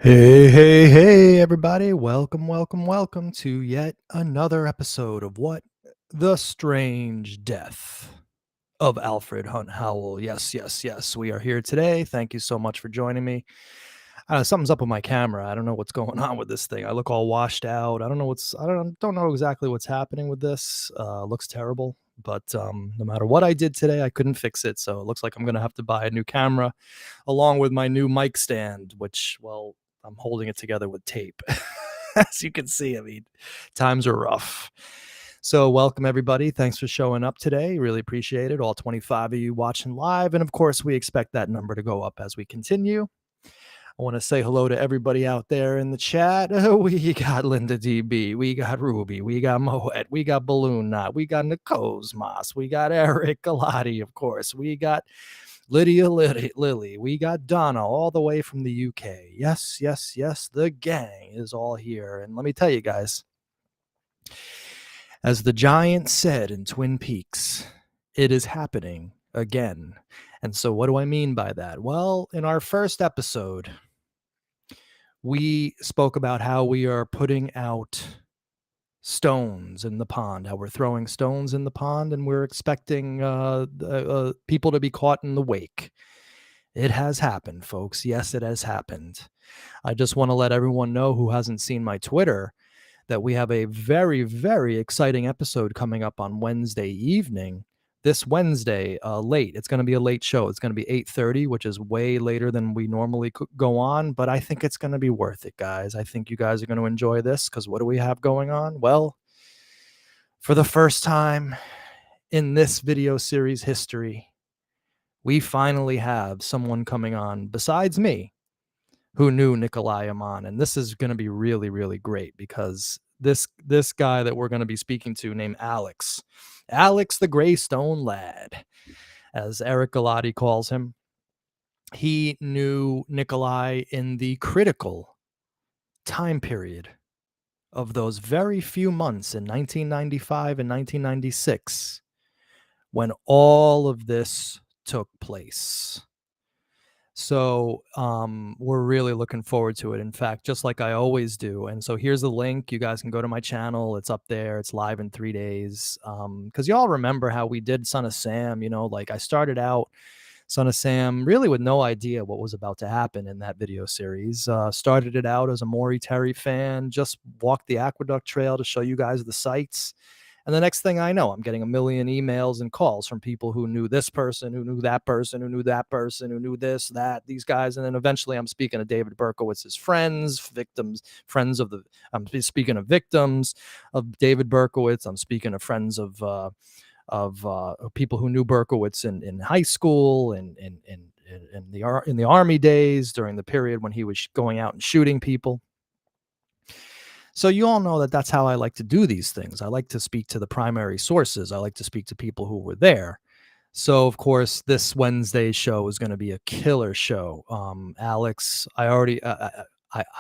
Hey, everybody. Welcome to yet another episode of What? The Strange Death of Alfred Hunt Howell. Yes. We are here today. Thank you so much for joining me. Something's up with my camera. I don't know what's going on with this thing. I look all washed out. I don't know exactly what's happening with this. Looks terrible. But no matter what I did today, I couldn't fix it. So it looks like I'm going to have to buy a new camera along with my new mic stand, which, well, I'm holding it together with tape. As you can see, I mean, times are rough. So, welcome everybody. Thanks for showing up today. Really appreciate it. All 25 of you watching live. And of course, we expect that number to go up as we continue. I want to say hello to everybody out there in the chat. We got Linda DB, we got Ruby, we got Moet, we got Balloon Knot, we got Nico's Moss, we got Eric Galati, of course, we got Lydia Lily, we got Donna all the way from the UK. Yes, the gang is all here. And let me tell you guys, as the giant said in Twin Peaks, it is happening again. And so what do I mean by that? Well, in our first episode, we spoke about how we are putting out stones in the pond, how we're throwing stones in the pond, and we're expecting people to be caught in the wake. It has happened, folks. Yes, it has happened. I just want to let everyone know who hasn't seen my Twitter that we have a very, very exciting episode coming up on Wednesday evening. This Wednesday, late. It's going to be a late show. It's going to be 8:30, which is way later than we normally go on. But I think it's going to be worth it, guys. I think you guys are going to enjoy this because what do we have going on? Well, for the first time in this video series history, we finally have someone coming on besides me who knew Nikolai Aman. And this is going to be really, really great because this guy that we're going to be speaking to named Alex the Greystone Lad, as Eric Galati calls him, he knew Nikolai in the critical time period of those very few months in 1995 and 1996 when all of this took place. So we're really looking forward to it. In fact, just like I always do. And so here's the link. You guys can go to my channel. It's up there. It's live in 3 days. Because y'all remember how we did Son of Sam. Like I started out Son of Sam really with no idea what was about to happen in that video series. Started it out as a Maury Terry fan. Just walked the Aqueduct Trail to show you guys the sights. And the next thing I know, I'm getting a million emails and calls from people who knew this person, who knew that person, who knew that person, who knew this, that, these guys. And then eventually I'm speaking to David Berkowitz's friends, victims, I'm speaking of victims of David Berkowitz. I'm speaking of friends of people who knew Berkowitz in high school and in the army days during the period when he was going out and shooting people. So you all know that that's how I like to do these things. I like to speak to the primary sources. I like to speak to people who were there. So of course, this Wednesday's show is going to be a killer show. Alex, I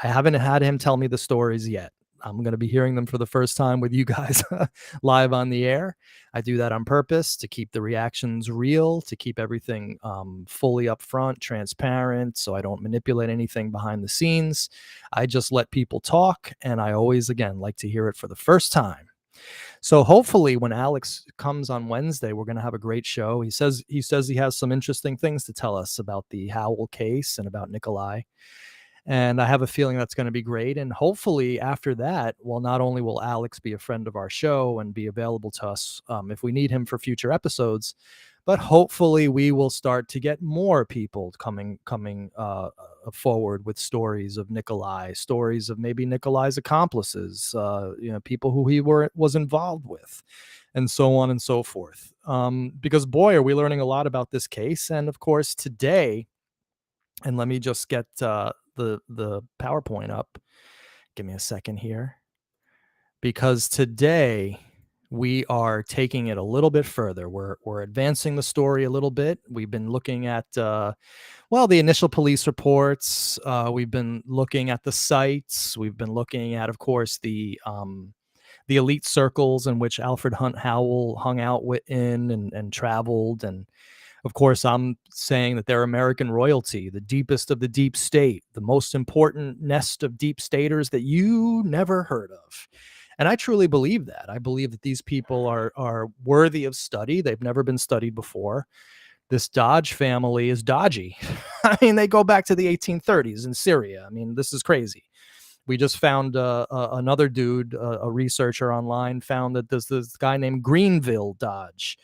haven't had him tell me the stories yet. I'm going to be hearing them for the first time with you guys live on the air. I do that on purpose to keep the reactions real, to keep everything fully upfront, transparent, so I don't manipulate anything behind the scenes. I just let people talk, and I always, again, like to hear it for the first time. So hopefully when Alex comes on Wednesday, we're going to have a great show. He says he has some interesting things to tell us about the Howell case and about Nikolai. And I have a feeling that's going to be great. And hopefully after that, well, not only will Alex be a friend of our show and be available to us if we need him for future episodes, but hopefully we will start to get more people coming forward with stories of Nikolai, stories of maybe Nikolai's accomplices, people who he was involved with, and so on and so forth. Because boy, are we learning a lot about this case. And of course today, and let me just get the PowerPoint up. Give me a second here. Because today we are taking it a little bit further. We're advancing the story a little bit. We've been looking at the initial police reports. We've been looking at the sites. We've been looking at, of course, the elite circles in which Alfred Hunt Howell hung out in and traveled. And Of course, I'm saying that they're American royalty, the deepest of the deep state, the most important nest of deep staters that you never heard of. And I truly believe that. I believe that these people are worthy of study. They've never been studied before. This Dodge family is dodgy. I mean, they go back to the 1830s in Syria. I mean, this is crazy. We just found another dude, a researcher online, found that there's this guy named Greenville Dodge,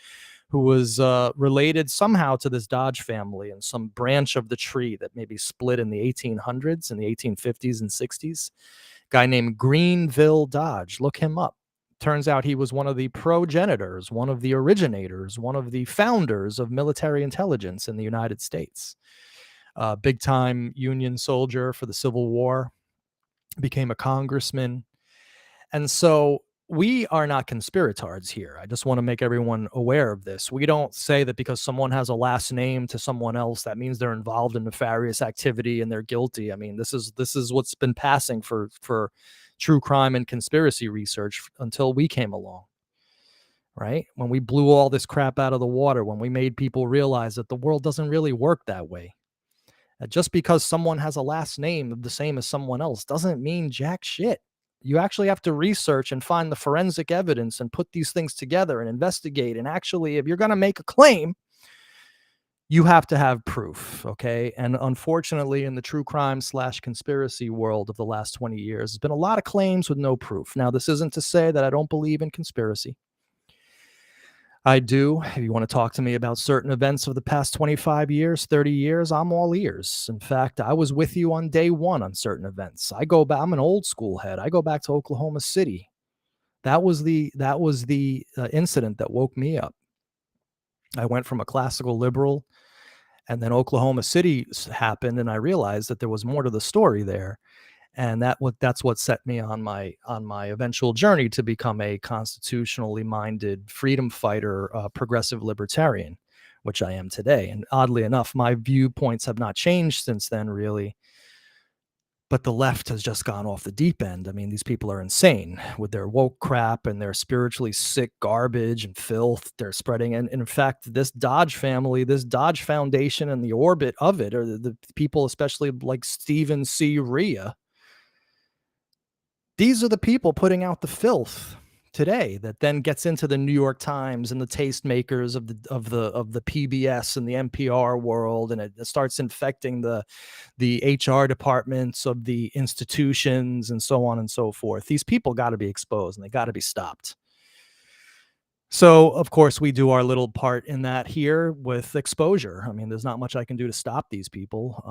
who was related somehow to this Dodge family and some branch of the tree that maybe split in the 1800s and the 1850s and 60s. Guy named Greenville Dodge. Look him up. Turns out he was one of the progenitors, one of the originators, one of the founders of military intelligence in the United States. Big time Union soldier for the Civil War, became a congressman. And so we are not conspiratards here. I just want to make everyone aware of this. We don't say that because someone has a last name to someone else, that means they're involved in nefarious activity and they're guilty. I mean, this is what's been passing for true crime and conspiracy research until we came along, right? When we blew all this crap out of the water, when we made people realize that the world doesn't really work that way. Just because someone has a last name the same as someone else doesn't mean jack shit. You actually have to research and find the forensic evidence and put these things together and investigate. And actually, if you're going to make a claim, you have to have proof. Okay. And unfortunately, in the true crime slash conspiracy world of the last 20 years, there's been a lot of claims with no proof. Now, this isn't to say that I don't believe in conspiracy. I do. If you want to talk to me about certain events of the past 25 years, 30 years, I'm all ears. In fact, I was with you on day one on certain events. I go back, I'm an old school head. I go back to Oklahoma City. That was the incident that woke me up. I went from a classical liberal, and then Oklahoma City happened, and I realized that there was more to the story there. And that's what set me on my eventual journey to become a constitutionally minded freedom fighter, progressive libertarian, which I am today. And oddly enough, my viewpoints have not changed since then, really. But the left has just gone off the deep end. I mean, these people are insane with their woke crap and their spiritually sick garbage and filth they're spreading. And in fact, this Dodge family, this Dodge Foundation, and the orbit of it, are the people, especially like Stephen C. Rhea. These are the people putting out the filth today that then gets into the New York Times and the tastemakers of the PBS and the NPR world, and it starts infecting the HR departments of the institutions and so on and so forth. These people got to be exposed and they got to be stopped. So, of course, we do our little part in that here with exposure. I mean, there's not much I can do to stop these people,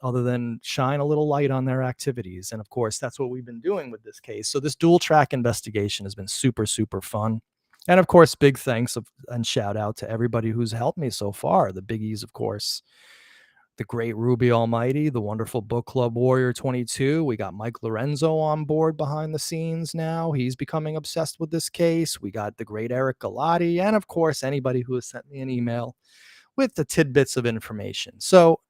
other than shine a little light on their activities. And of course, that's what we've been doing with this case. So, this dual track investigation has been super, super fun. And of course, big thanks and shout out to everybody who's helped me so far. The biggies, of course, the great Ruby Almighty, the wonderful Book Club Warrior 22. We got Mike Lorenzo on board behind the scenes now. He's becoming obsessed with this case. We got the great Eric Galati, and of course, anybody who has sent me an email with the tidbits of information. So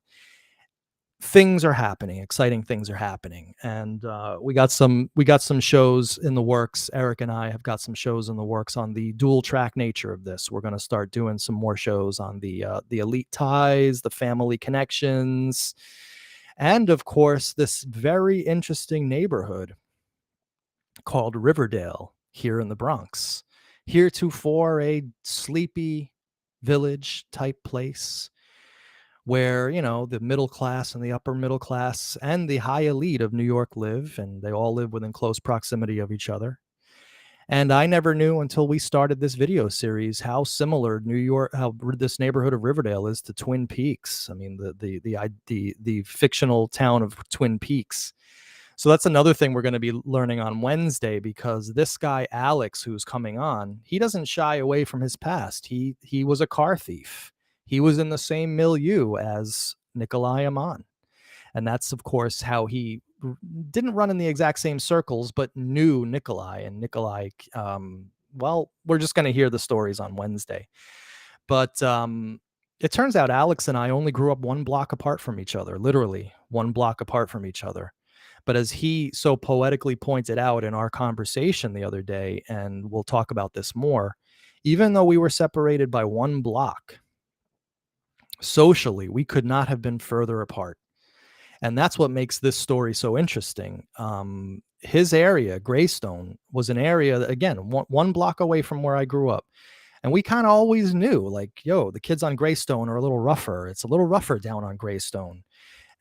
things are happening, exciting things are happening, and we got some shows in the works. Eric and I have got some shows in the works on the dual track nature of this. We're going to start doing some more shows on the elite ties, the family connections, and of course this very interesting neighborhood called Riverdale here in the Bronx, heretofore a sleepy village type place where, the middle class and the upper middle class and the high elite of New York live, and they all live within close proximity of each other. And I never knew until we started this video series how similar this neighborhood of Riverdale is to Twin Peaks. I mean, the fictional town of Twin Peaks. So that's another thing we're going to be learning on Wednesday, because this guy Alex, who's coming on, he doesn't shy away from his past. He was a car thief. He was in the same milieu as Nikolai Aman. And that's, of course, how he didn't run in the exact same circles, but knew Nikolai. And Nikolai, well, we're just going to hear the stories on Wednesday. But it turns out Alex and I only grew up one block apart from each other, literally one block apart from each other. But as he so poetically pointed out in our conversation the other day, and we'll talk about this more, even though we were separated by one block, Socially, we could not have been further apart. And that's what makes this story so interesting. His area, Greystone, was an area that, again, one block away from where I grew up. And we kind of always knew, like, yo, the kids on Greystone are a little rougher. It's a little rougher down on Greystone.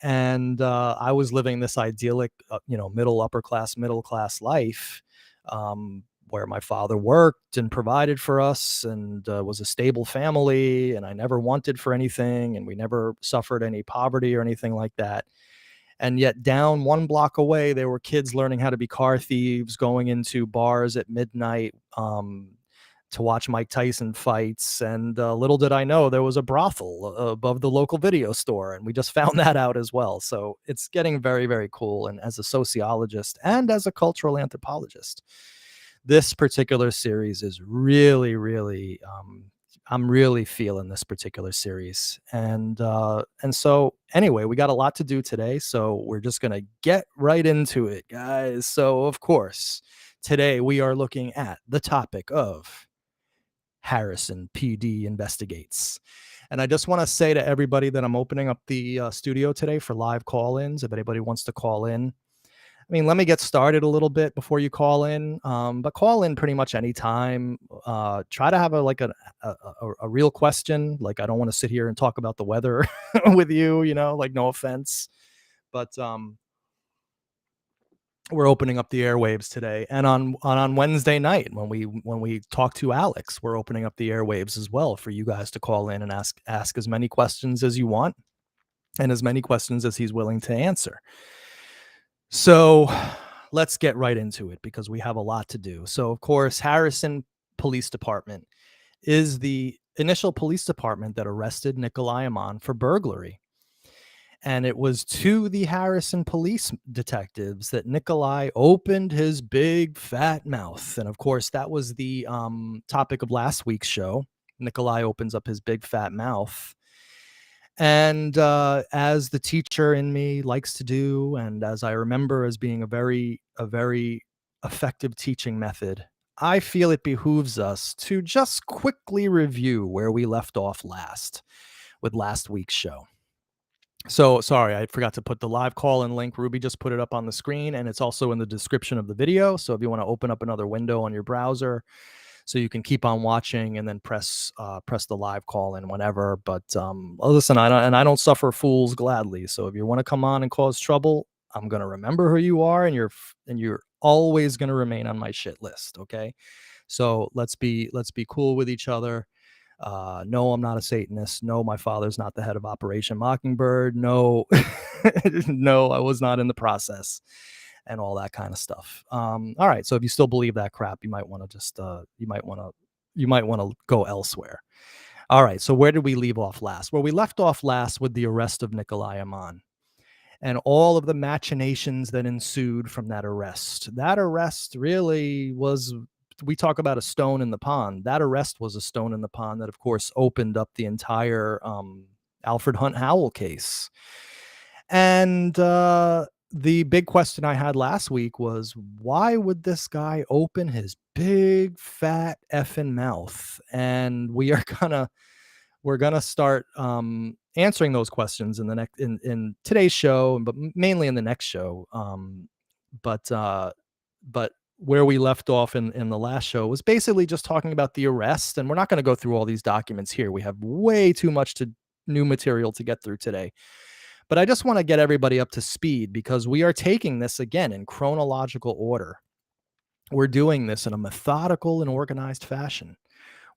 And I was living this idyllic, middle class life, where my father worked and provided for us, and was a stable family, and I never wanted for anything, and we never suffered any poverty or anything like that. And yet, down one block away, there were kids learning how to be car thieves, going into bars at midnight, to watch Mike Tyson fights. And little did I know there was a brothel above the local video store. And we just found that out as well. So it's getting very, very cool. And as a sociologist and as a cultural anthropologist, this particular series is really, really, I'm really feeling this particular series. And so anyway, we got a lot to do today, so we're just going to get right into it, guys. So of course, today we are looking at the topic of Harrison PD investigates. And I just want to say to everybody that I'm opening up the studio today for live call-ins. If anybody wants to call in, I mean, let me get started a little bit before you call in, but call in pretty much anytime. Try to have a real question. Like, I don't want to sit here and talk about the weather with you, like, no offense. But we're opening up the airwaves today. And on Wednesday night, when we talk to Alex, we're opening up the airwaves as well for you guys to call in and ask as many questions as you want and as many questions as he's willing to answer. So let's get right into it because we have a lot to do. So, of course, Harrison Police Department is the initial police department that arrested Nikolai Amon for burglary. And it was to the Harrison police detectives that Nikolai opened his big fat mouth. And of course, that was the topic of last week's show. Nikolai opens up his big fat mouth. And as the teacher in me likes to do, and as I remember as being a very effective teaching method, I feel it behooves us to just quickly review where we left off last with last week's show. So sorry, I forgot to put the live call-in link. Ruby just put it up on the screen, and it's also in the description of the video. So if you want to open up another window on your browser, so you can keep on watching and then press the live call in whenever. But listen, I don't suffer fools gladly. So if you want to come on and cause trouble, I'm gonna remember who you are, and you're always gonna remain on my shit list. Okay, so let's be cool with each other. No, I'm not a Satanist. No, my father's not the head of Operation Mockingbird. No, no, I was not in the process, and all that kind of stuff. All right. So if you still believe that crap, you might want to just you might want to go elsewhere. All right. So where did we leave off last? Well, we left off last with the arrest of Nikolai Amon and all of the machinations that ensued from that arrest. That arrest really was, we talk about a stone in the pond. That arrest was a stone in the pond that, of course, opened up the entire Alfred Hunt Howell case. And the big question I had last week was, why would this guy open his big fat effing mouth? And we're gonna start answering those questions in the next in today's show, but mainly in the next show. But where we left off in the last show was basically just talking about the arrest, and we're not going to go through all these documents here. We have way too much new material to get through today. But I just want to get everybody up to speed because we are taking this again in chronological order. We're doing this in a methodical and organized fashion.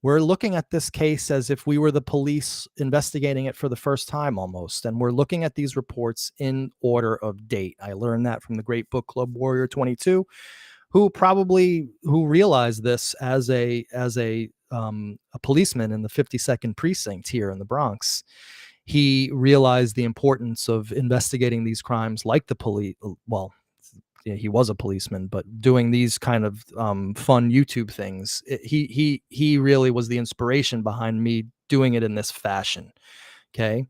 We're looking at this case as if we were the police investigating it for the first time almost. And we're looking at these reports in order of date. I learned that from the great book club Warrior 22, who realized this as a policeman in the 52nd precinct here in the Bronx. He realized the importance of investigating these crimes like the police. Well, he was a policeman, but doing these kind of fun YouTube things, he really was the inspiration behind me doing it in this fashion. Okay.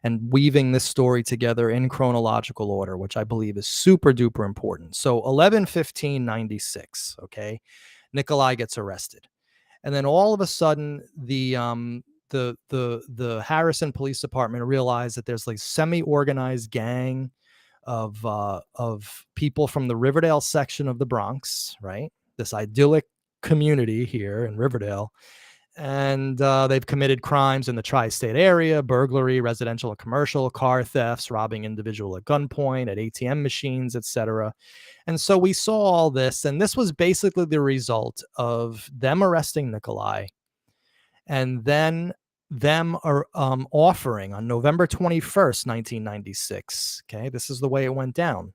And weaving this story together in chronological order, which I believe is super duper important. So 11/15/96. Okay. Nikolai gets arrested. And then all of a sudden, the the Harrison Police Department realized that there's like semi-organized gang of people from the Riverdale section of the Bronx, right? This idyllic community here in Riverdale, and they've committed crimes in the tri-state area: burglary, residential and commercial, car thefts, robbing individual at gunpoint, at ATM machines, etc. And so we saw all this, and this was basically the result of them arresting Nikolai, and then them are offering on November 21st, 1996. Okay, this is the way it went down.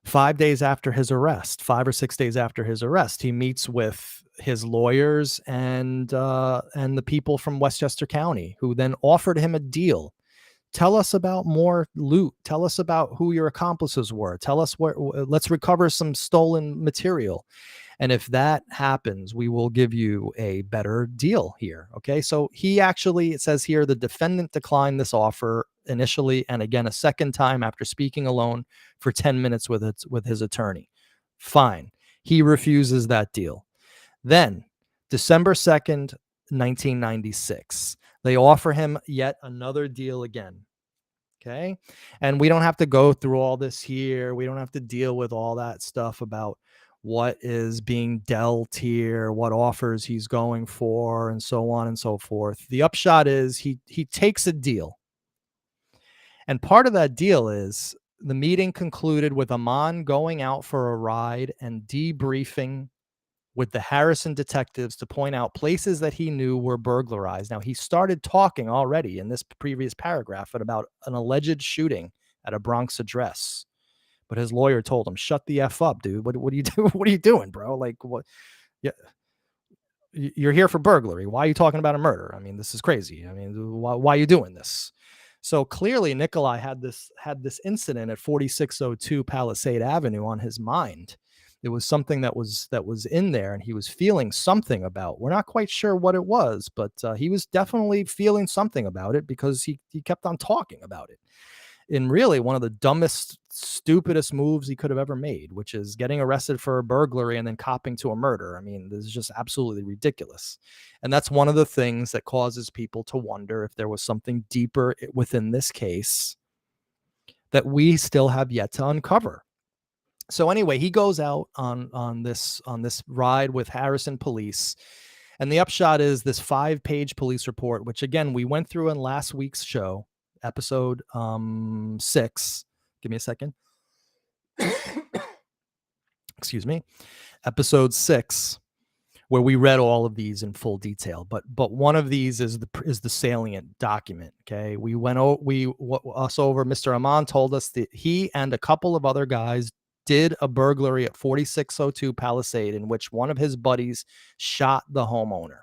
5 days after his arrest, 5 or 6 days after his arrest, he meets with his lawyers and the people from Westchester County, who then offered him a deal. Tell us about more loot. Tell us about who your accomplices were. Tell us where. Let's recover some stolen material. And if that happens, we will give you a better deal here. Okay. So he actually, it says here, the defendant declined this offer initially and again a second time after speaking alone for 10 minutes with his attorney. Fine. He refuses that deal. Then, December 2nd, 1996, they offer him yet another deal again. Okay. And we don't have to go through all this here. We don't have to deal with all that stuff about what is being dealt here, what offers he's going for, and so on and so forth. The upshot is he takes a deal. And part of that deal is the meeting concluded with Amon going out for a ride and debriefing with the Harrison detectives to point out places that he knew were burglarized. Now, he started talking already in this previous paragraph about an alleged shooting at a Bronx address. But his lawyer told him, "Shut the F up, dude. What do you do? What are you doing, bro? Like, what? Yeah, you're here for burglary. Why are you talking about a murder? I mean, this is crazy. I mean, why are you doing this?" So clearly, Nikolai had this incident at 4602 Palisade Avenue on his mind. It was something that was in there, and he was feeling something about. We're not quite sure what it was, but he was definitely feeling something about it because he kept on talking about it. In really one of the dumbest, stupidest moves he could have ever made, which is getting arrested for a burglary and then copping to a murder. I mean, this is just absolutely ridiculous. And that's one of the things that causes people to wonder if there was something deeper within this case that we still have yet to uncover. So anyway, he goes out on this ride with Harrison police. And the upshot is this 5-page police report, which again, we went through in last week's show, episode 6. Give me a second. Excuse me. Episode 6, where we read all of these in full detail. But one of these is the salient document. Okay, we went over Mr. Amon told us that he and a couple of other guys did a burglary at 4602 Palisade in which one of his buddies shot the homeowner.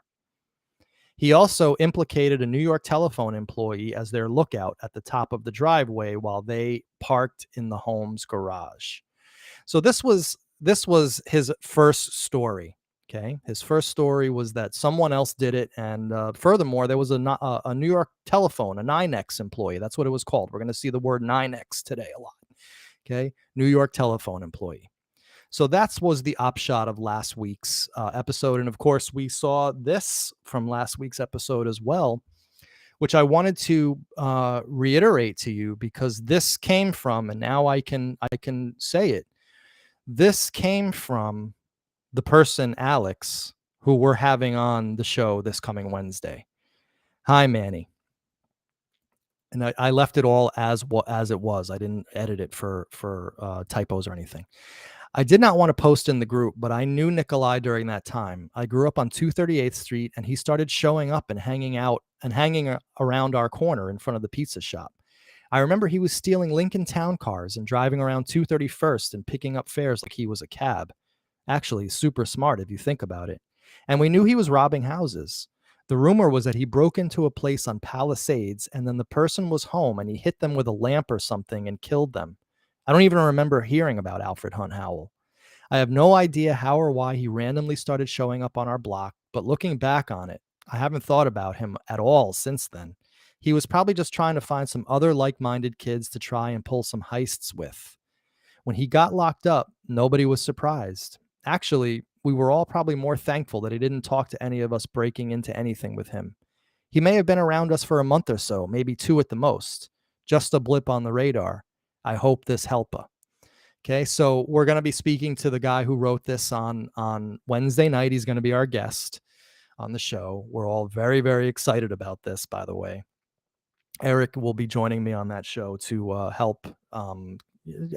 He also implicated a New York Telephone employee as their lookout at the top of the driveway while they parked in the home's garage. So this was his first story. Okay, his first story was that someone else did it, and furthermore, there was a New York Telephone, a 9X employee. That's what it was called. We're going to see the word 9X today a lot. Okay, New York Telephone employee. So that was the upshot of last week's episode. And of course, we saw this from last week's episode as well, which I wanted to reiterate to you because this came from, and now I can say it, this came from the person, Alex, who we're having on the show this coming Wednesday. Hi, Manny. And I left it all as it was. I didn't edit it for typos or anything. I did not want to post in the group, but I knew Nikolai during that time. I grew up on 238th Street, and he started showing up and hanging around our corner in front of the pizza shop. I remember he was stealing Lincoln Town cars and driving around 231st and picking up fares like he was a cab. Actually, super smart if you think about it. And we knew he was robbing houses. The rumor was that he broke into a place on Palisades, and then the person was home and he hit them with a lamp or something and killed them. I don't even remember hearing about Alfred Hunt Howell. I have no idea how or why he randomly started showing up on our block, but looking back on it, I haven't thought about him at all since then. He was probably just trying to find some other like-minded kids to try and pull some heists with. When he got locked up, nobody was surprised. Actually, we were all probably more thankful that he didn't talk to any of us breaking into anything with him. He may have been around us for a month or so, maybe 2 at the most, just a blip on the radar. I hope this helpa. Okay, so we're going to be speaking to the guy who wrote this on Wednesday night. He's going to be our guest on the show. We're all very, very excited about this, by the way. Eric will be joining me on that show to help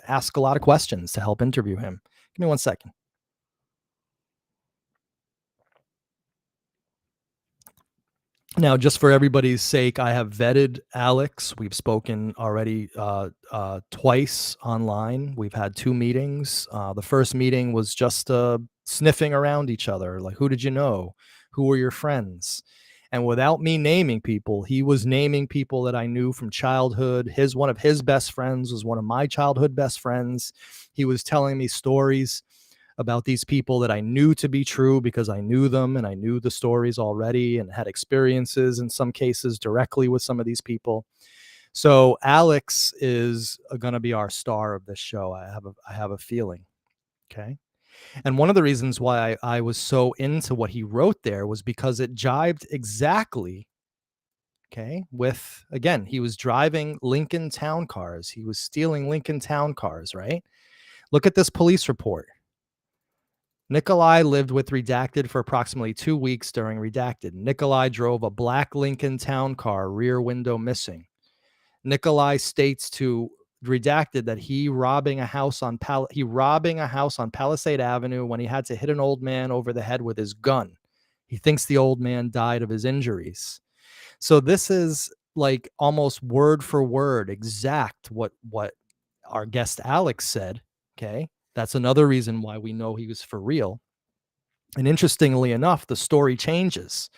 ask a lot of questions to help interview him. Give me 1 second. Now, just for everybody's sake, I have vetted Alex. We've spoken already twice online. We've had 2 meetings. The first meeting was just sniffing around each other, like, who did you know? Who were your friends? And without me naming people, he was naming people that I knew from childhood. One of his best friends was one of my childhood best friends. He was telling me stories about these people that I knew to be true because I knew them and I knew the stories already and had experiences in some cases directly with some of these people. So Alex is going to be our star of this show. I have a feeling. Okay. And one of the reasons why I was so into what he wrote there was because it jibed exactly, okay, with, again, he was driving Lincoln Town cars. He was stealing Lincoln Town cars, right? Look at this police report. Nikolai lived with Redacted for approximately 2 weeks during Redacted. Nikolai drove a black Lincoln Town car, rear window missing. Nikolai states to Redacted that he robbing a house on Palisade Avenue when he had to hit an old man over the head with his gun. He thinks the old man died of his injuries. So this is like almost word for word exact what our guest Alex said. Okay. That's another reason why we know he was for real. And interestingly enough, the story changes.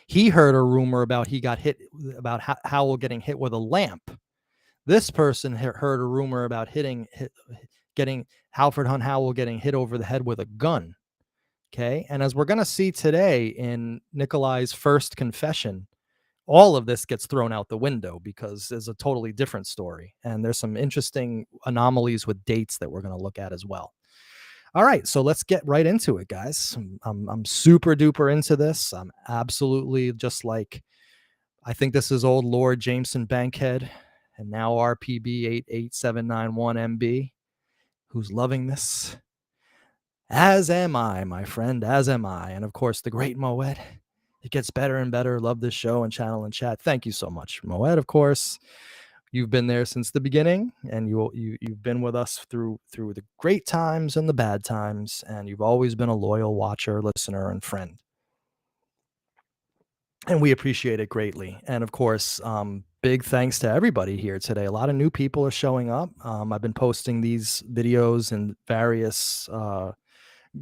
He heard a rumor about Howell getting hit with a lamp. This person heard a rumor about getting Alfred Hunt Howell getting hit over the head with a gun. Okay. And as we're going to see today in Nikolai's first confession, all of this gets thrown out the window because there's a totally different story. And there's some interesting anomalies with dates that we're going to look at as well. All right, so let's get right into it, guys. I'm super duper into this. I'm absolutely just like, I think this is old Lord Jameson Bankhead and now RPB 88791MB, who's loving this. As am I, my friend, as am I. And of course, the great Moet. It gets better and better. Love this show and channel and chat. Thank you so much, Moet, of course. You've been there since the beginning, and you've been with us through the great times and the bad times, and you've always been a loyal watcher, listener, and friend. And we appreciate it greatly. And of course, big thanks to everybody here today. A lot of new people are showing up. I've been posting these videos in various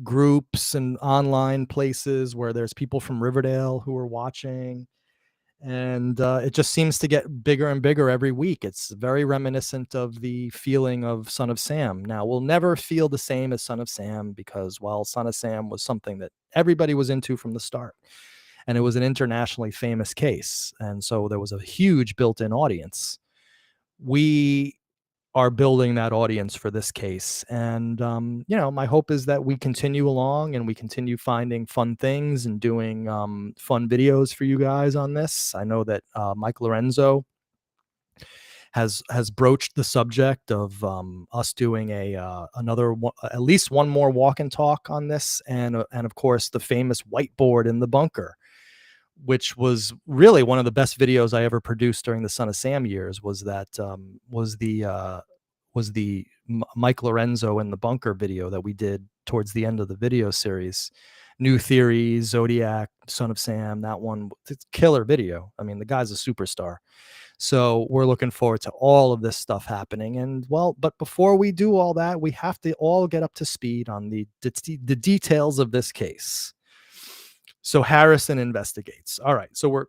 groups and online places where there's people from Riverdale who are watching. And it just seems to get bigger and bigger every week. It's very reminiscent of the feeling of Son of Sam. Now, we'll never feel the same as Son of Sam because, well, Son of Sam was something that everybody was into from the start. And it was an internationally famous case. And so there was a huge built-in audience. We are building that audience for this case. And, my hope is that we continue along and we continue finding fun things and doing fun videos for you guys on this. I know that Mike Lorenzo has broached the subject of us doing at least one more walk and talk on this. And of course, the famous whiteboard in the bunker, which was really one of the best videos I ever produced during the Son of Sam years, was the Mike Lorenzo in the bunker video that we did towards the end of the video series. New Theory, Zodiac, Son of Sam, that one, it's a killer video. I mean, the guy's a superstar. So we're looking forward to all of this stuff happening. And but before we do all that, we have to all get up to speed on the details of this case. So Harrison investigates. All right. So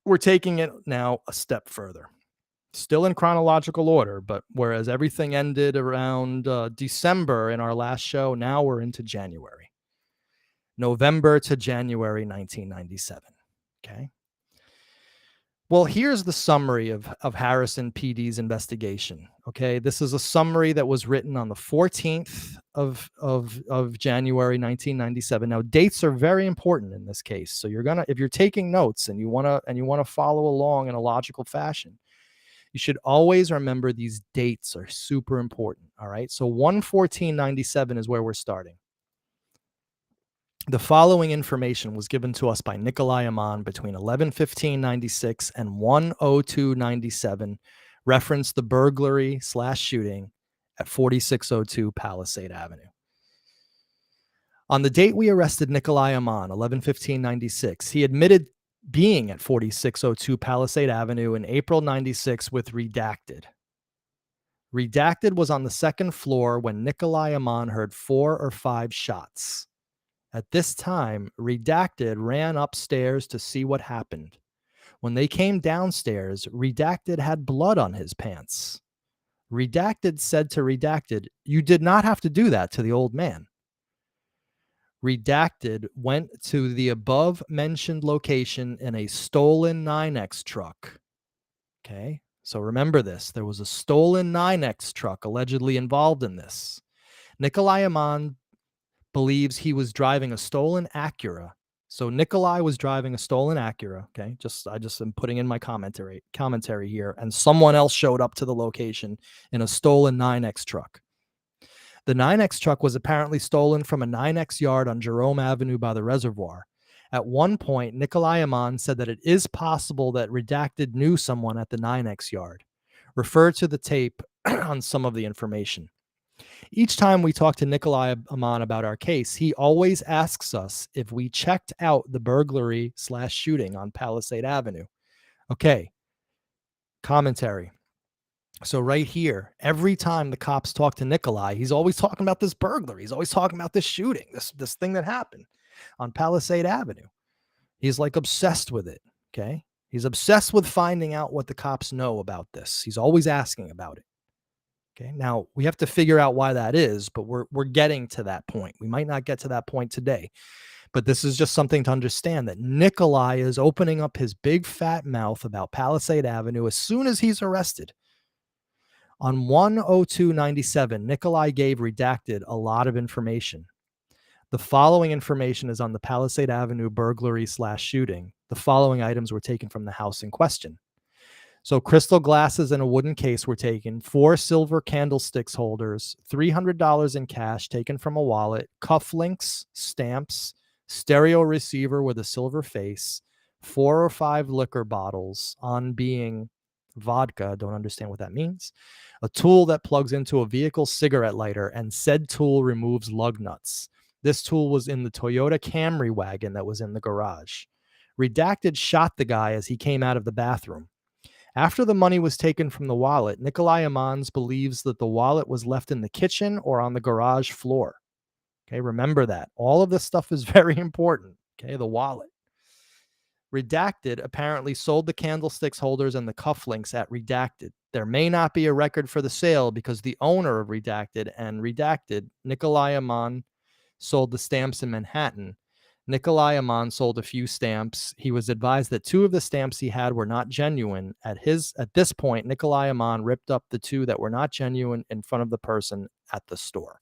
we're taking it now a step further. Still in chronological order, but whereas everything ended around December in our last show, now we're into January. November to January 1997. Okay. Well, here's the summary of Harrison PD's investigation. Okay. This is a summary that was written on the 14th of January 1997. Now, dates are very important in this case. So if you're taking notes and you want to follow along in a logical fashion, you should always remember these dates are super important. All right. So 1/14/97 is where we're starting. The following information was given to us by Nikolai Aman between 11/15/96 and 1/02/97, reference the burglary/shooting at 4602 Palisade Avenue. On the date we arrested Nikolai Aman, 11/15/96, he admitted being at 4602 Palisade Avenue in April 96 with Redacted. Redacted was on the second floor when Nikolai Aman heard 4 or 5 shots. At this time, Redacted ran upstairs to see what happened. When they came downstairs, Redacted had blood on his pants. Redacted said to Redacted, "You did not have to do that to the old man." Redacted went to the above mentioned location in a stolen 9X truck. Okay, so remember this. There was a stolen 9X truck allegedly involved in this. Nikolai Aman believes he was driving a stolen Acura. So Nikolai was driving a stolen Acura. Okay, I just am putting in my commentary here, and someone else showed up to the location in a stolen 9X truck. The 9X truck was apparently stolen from a 9X yard on Jerome Avenue by the reservoir. At one point, Nikolai Aman said that it is possible that Redacted knew someone at the 9X yard. Refer to the tape on some of the information. Each time we talk to Nikolai Aman about our case, he always asks us if we checked out the burglary/shooting on Palisade Avenue. Okay. Commentary. So right here, every time the cops talk to Nikolai, he's always talking about this burglary. He's always talking about this shooting, this thing that happened on Palisade Avenue. He's like obsessed with it. Okay. He's obsessed with finding out what the cops know about this. He's always asking about it. Okay. Now we have to figure out why that is, but we're getting to that point. We might not get to that point today, but this is just something to understand that Nikolai is opening up his big fat mouth about Palisade Avenue as soon as he's arrested. On 1/02/97, Nikolai gave Redacted a lot of information. The following information is on the Palisade Avenue burglary/shooting. The following items were taken from the house in question. So crystal glasses in a wooden case were taken, 4 silver candlesticks holders, $300 in cash taken from a wallet, cufflinks, stamps, stereo receiver with a silver face, 4 or 5 liquor bottles, on being vodka, don't understand what that means, a tool that plugs into a vehicle cigarette lighter, and said tool removes lug nuts. This tool was in the Toyota Camry wagon that was in the garage. Redacted shot the guy as he came out of the bathroom. After the money was taken from the wallet, Nikolai Amans believes that the wallet was left in the kitchen or on the garage floor. Okay, remember that. All of this stuff is very important. Okay, the wallet. Redacted apparently sold the candlesticks holders and the cufflinks at Redacted. There may not be a record for the sale because the owner of Redacted and Redacted, Nikolai Aman, sold the stamps in Manhattan. Nikolai Aman sold a few stamps. He was advised that 2 of the stamps he had were not genuine. At this point, Nikolai Aman ripped up the 2 that were not genuine in front of the person at the store.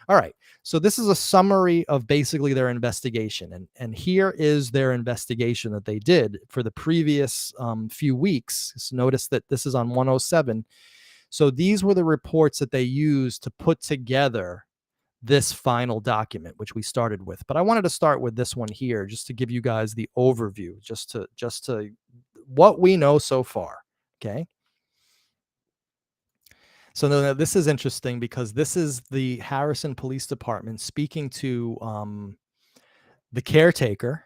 All right. So this is a summary of basically their investigation. And here is their investigation that they did for the previous few weeks. So notice that this is on 107. So these were the reports that they used to put together this final document, which we started with. But I wanted to start with this one here, just to give you guys the overview, just to what we know so far. Okay. So now this is interesting because this is the Harrison Police Department speaking to the caretaker,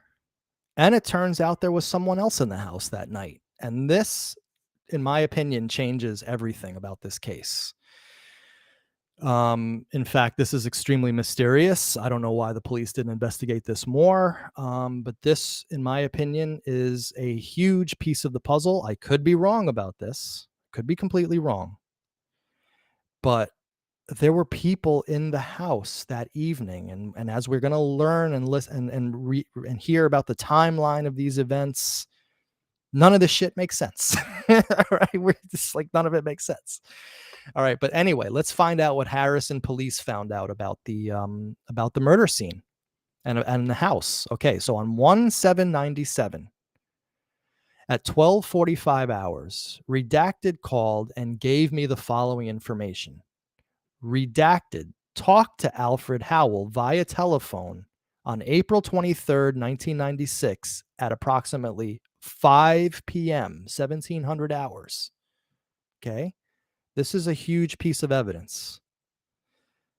and it turns out there was someone else in the house that night. And this, in my opinion, changes everything about this case. In fact, this is extremely mysterious. I don't know why the police didn't investigate this more. But this, in my opinion, is a huge piece of the puzzle. I could be wrong about this, could be completely wrong. But there were people in the house that evening. And as we're going to learn and listen and hear about the timeline of these events, none of this shit makes sense. Right? We're just like, none of it makes sense. All right, but anyway, let's find out what Harrison police found out about the murder scene and the house. Okay, so on 1/7/97 at 12:45 hours, Redacted called and gave me the following information. Redacted talked to Alfred Howell via telephone on April 23rd, 1996 at approximately 5 p.m., 1700 hours. Okay. This is a huge piece of evidence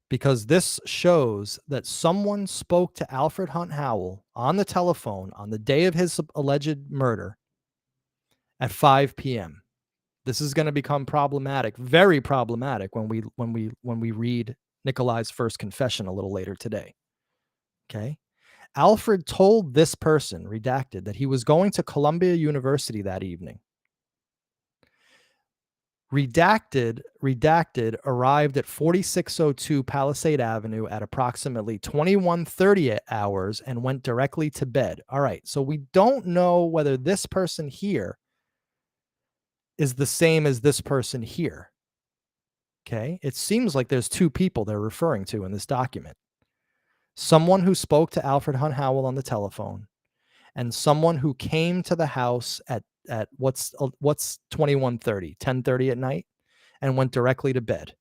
because this shows that someone spoke to Alfred Hunt Howell on the telephone on the day of his alleged murder at 5 p.m. This is going to become problematic, very problematic when we read Nikolai's first confession a little later today. Okay? Alfred told this person, Redacted, that he was going to Columbia University that evening. Redacted arrived at 4602 Palisade Avenue at approximately 21:30 hours and went directly to bed. All right, so we don't know whether this person here is the same as this person here. Okay, it seems like there's two people they're referring to in this document. Someone who spoke to Alfred Hunt Howell on the telephone and someone who came to the house at what's 21:30, 10:30 at night and went directly to bed.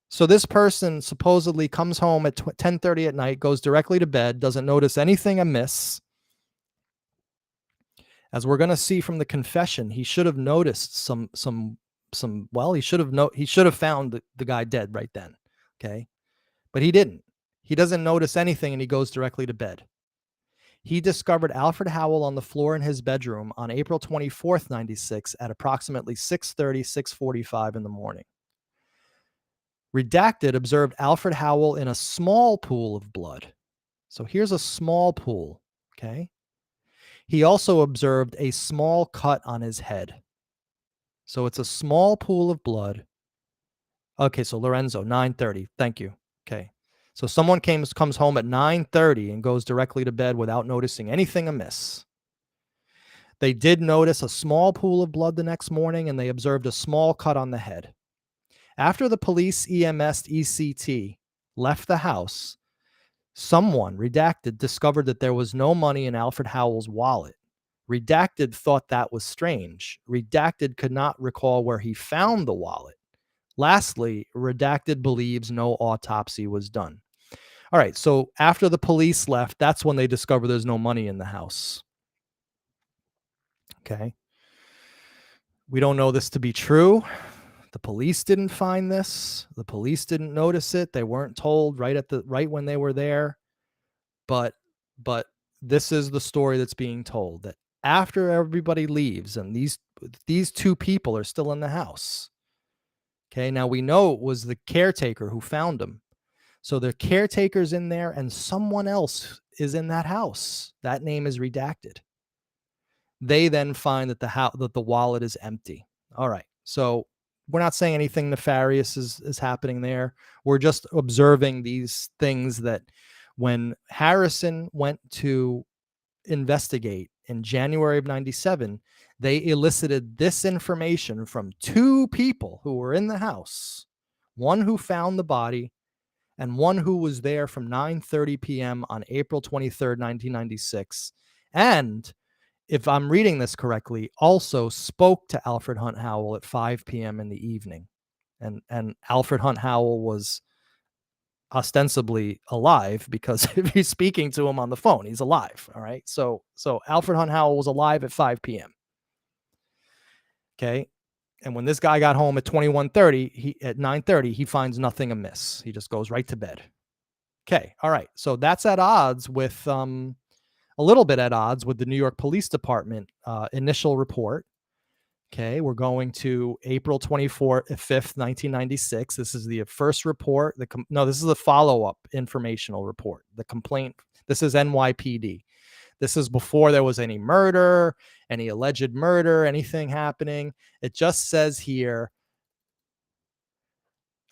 So this person supposedly comes home at 10:30 at night, goes directly to bed, doesn't notice anything amiss. As we're going to see from the confession, he should have noticed he should have found the guy dead right then. Okay? But he didn't. He doesn't notice anything and he goes directly to bed. He discovered Alfred Howell on the floor in his bedroom on April 24th, 96 at approximately 6:30, 6:45 in the morning. Redacted observed Alfred Howell in a small pool of blood. So here's a small pool, okay? He also observed a small cut on his head. So it's a small pool of blood. Okay, so Lorenzo, 9:30. Thank you. Okay. So someone comes home at 9:30 and goes directly to bed without noticing anything amiss. They did notice a small pool of blood the next morning, and they observed a small cut on the head. After the police, EMS, ECT left the house, someone, Redacted, discovered that there was no money in Alfred Howell's wallet. Redacted thought that was strange. Redacted could not recall where he found the wallet. Lastly, Redacted believes no autopsy was done. All right, so after the police left, that's when they discover there's no money in the house. Okay. We don't know this to be true. The police didn't find this. The police didn't notice it. They weren't told right when they were there. But this is the story that's being told, that after everybody leaves and these two people are still in the house. Okay, now we know it was the caretaker who found them. So the caretaker's in there and someone else is in that house. That name is Redacted. They then find that the wallet is empty. All right. So we're not saying anything nefarious is happening there. We're just observing these things that when Harrison went to investigate in January of 97, they elicited this information from two people who were in the house, one who found the body and one who was there from 9:30 p.m. on April 23rd, 1996. And if I'm reading this correctly, also spoke to Alfred Hunt Howell at 5 p.m. in the evening. And Alfred Hunt Howell was ostensibly alive because if he's speaking to him on the phone, he's alive. All right. So Alfred Hunt Howell was alive at 5 p.m. Okay. And when this guy got home at 21:30, at 9:30, he finds nothing amiss. He just goes right to bed. Okay. All right. So that's at odds with a little bit at odds with the New York Police Department initial report. Okay, we're going to April 5th, 1996. This is the first report. This is the follow-up informational report. The complaint, this is NYPD. This is before there was any murder, any alleged murder, anything happening. It just says here,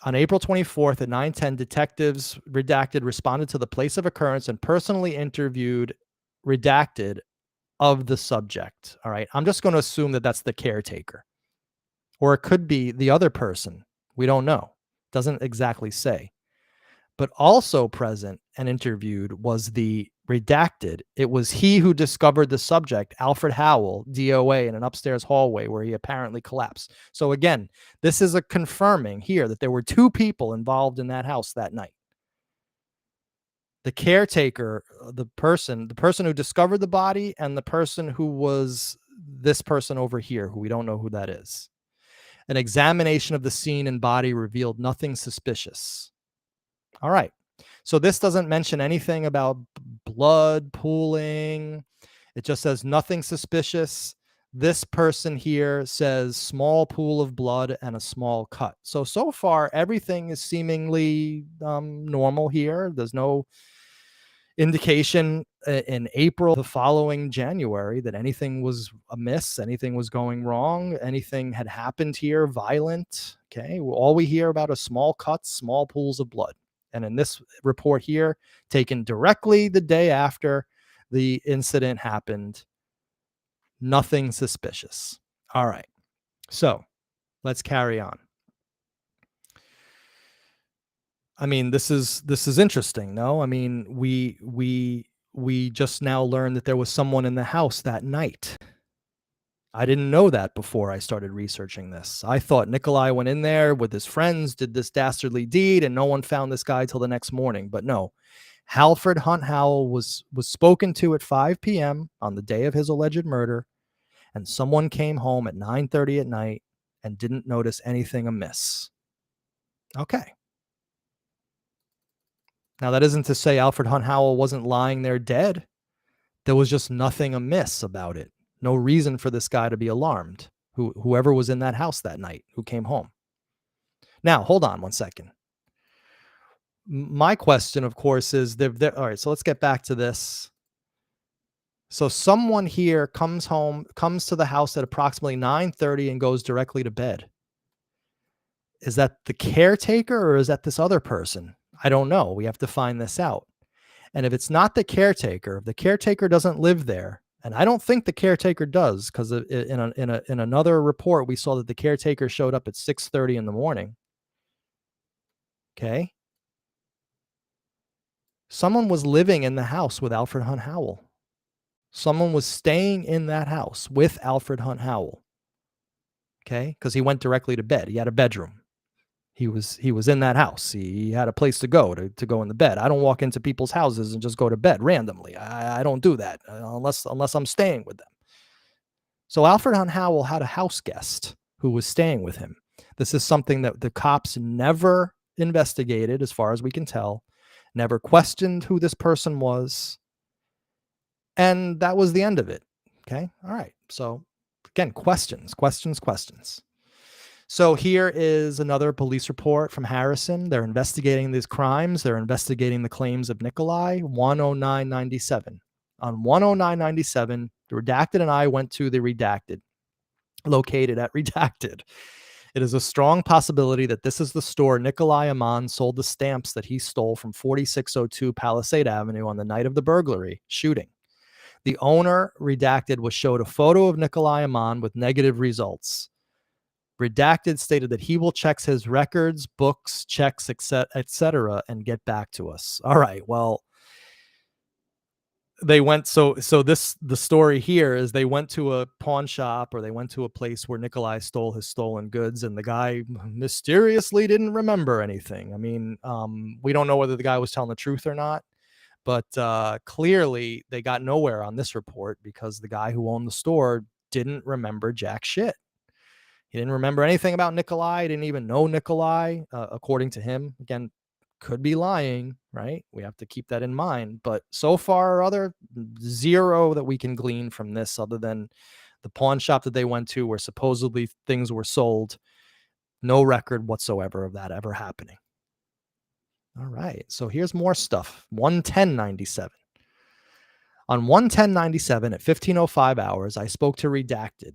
on April 24th at 9:10, detectives, Redacted, responded to the place of occurrence and personally interviewed Redacted of the subject. All right. I'm just going to assume that that's the caretaker, or it could be the other person We don't know. Doesn't exactly say. But also present and interviewed was the redacted. It was he who discovered the subject, Alfred Howell, DOA, in an upstairs hallway where he apparently collapsed. So again, this is a confirming here that there were two people involved in that house that night. The caretaker, the person who discovered the body, and the person who was this person over here, who we don't know who that is. An examination of the scene and body revealed nothing suspicious. All right. So this doesn't mention anything about blood pooling. It just says nothing suspicious. This person here says small pool of blood and a small cut. So far, everything is seemingly normal here. There's no indication in April the following January that anything was amiss, anything was going wrong, anything had happened here violent. Okay. All we hear about are small cuts, small pools of blood. And in this report here, taken directly the day after the incident happened, nothing suspicious. All right. So let's carry on. I mean, this is interesting, no? I mean, we just now learned that there was someone in the house that night. I didn't know that before I started researching this. I thought Nikolai went in there with his friends, did this dastardly deed, and no one found this guy till the next morning. But no, Alfred Hunt Howell was spoken to at 5 p.m. on the day of his alleged murder, and someone came home at 9:30 at night and didn't notice anything amiss. Okay. Now, that isn't to say Alfred Hunt Howell wasn't lying there dead. There was just nothing amiss about it. No reason for this guy to be alarmed, whoever was in that house that night who came home. Now, hold on one second. My question, of course, is all right, so let's get back to this. So someone here comes to the house at approximately 9:30 and goes directly to bed. Is that the caretaker or is that this other person? I don't know. We have to find this out. And if it's not the caretaker, if the caretaker doesn't live there, and I don't think the caretaker does, because in another report we saw that the caretaker showed up at 6:30 in the morning. Okay, someone was living in the house with Alfred Hunt Howell. Someone was staying in that house with Alfred Hunt Howell. Okay, because he went directly to bed. He had a bedroom. He was in that house. He had a place to go in the bed. I don't walk into people's houses and just go to bed randomly. I don't do that unless I'm staying with them. So Alfred Hunt Howell had a house guest who was staying with him. This is something that the cops never investigated, as far as we can tell, never questioned who this person was. And that was the end of it. Okay. All right. So again, questions. So here is another police report from Harrison. They're investigating these crimes. They're investigating the claims of Nikolai. 10997. On 10997, the redacted and I went to the redacted, located at redacted. It is a strong possibility that this is the store Nikolai Aman sold the stamps that he stole from 4602 Palisade Avenue on the night of the burglary shooting. The owner, redacted, was showed a photo of Nikolai Aman with negative results. Redacted stated that he will check his records, books, checks, etc., and get back to us. All right. Well, they went the story here is they went to a pawn shop, or they went to a place where Nikolai stole his stolen goods, and the guy mysteriously didn't remember anything. I mean, we don't know whether the guy was telling the truth or not, but clearly they got nowhere on this report because the guy who owned the store didn't remember jack shit. He didn't remember anything about Nikolai. He didn't even know Nikolai, according to him. Again, could be lying, right? We have to keep that in mind. But so far, other zero that we can glean from this, other than the pawn shop that they went to where supposedly things were sold. No record whatsoever of that ever happening. All right. So here's more stuff. 11097. On 11097 at 15:05 hours, I spoke to Redacted.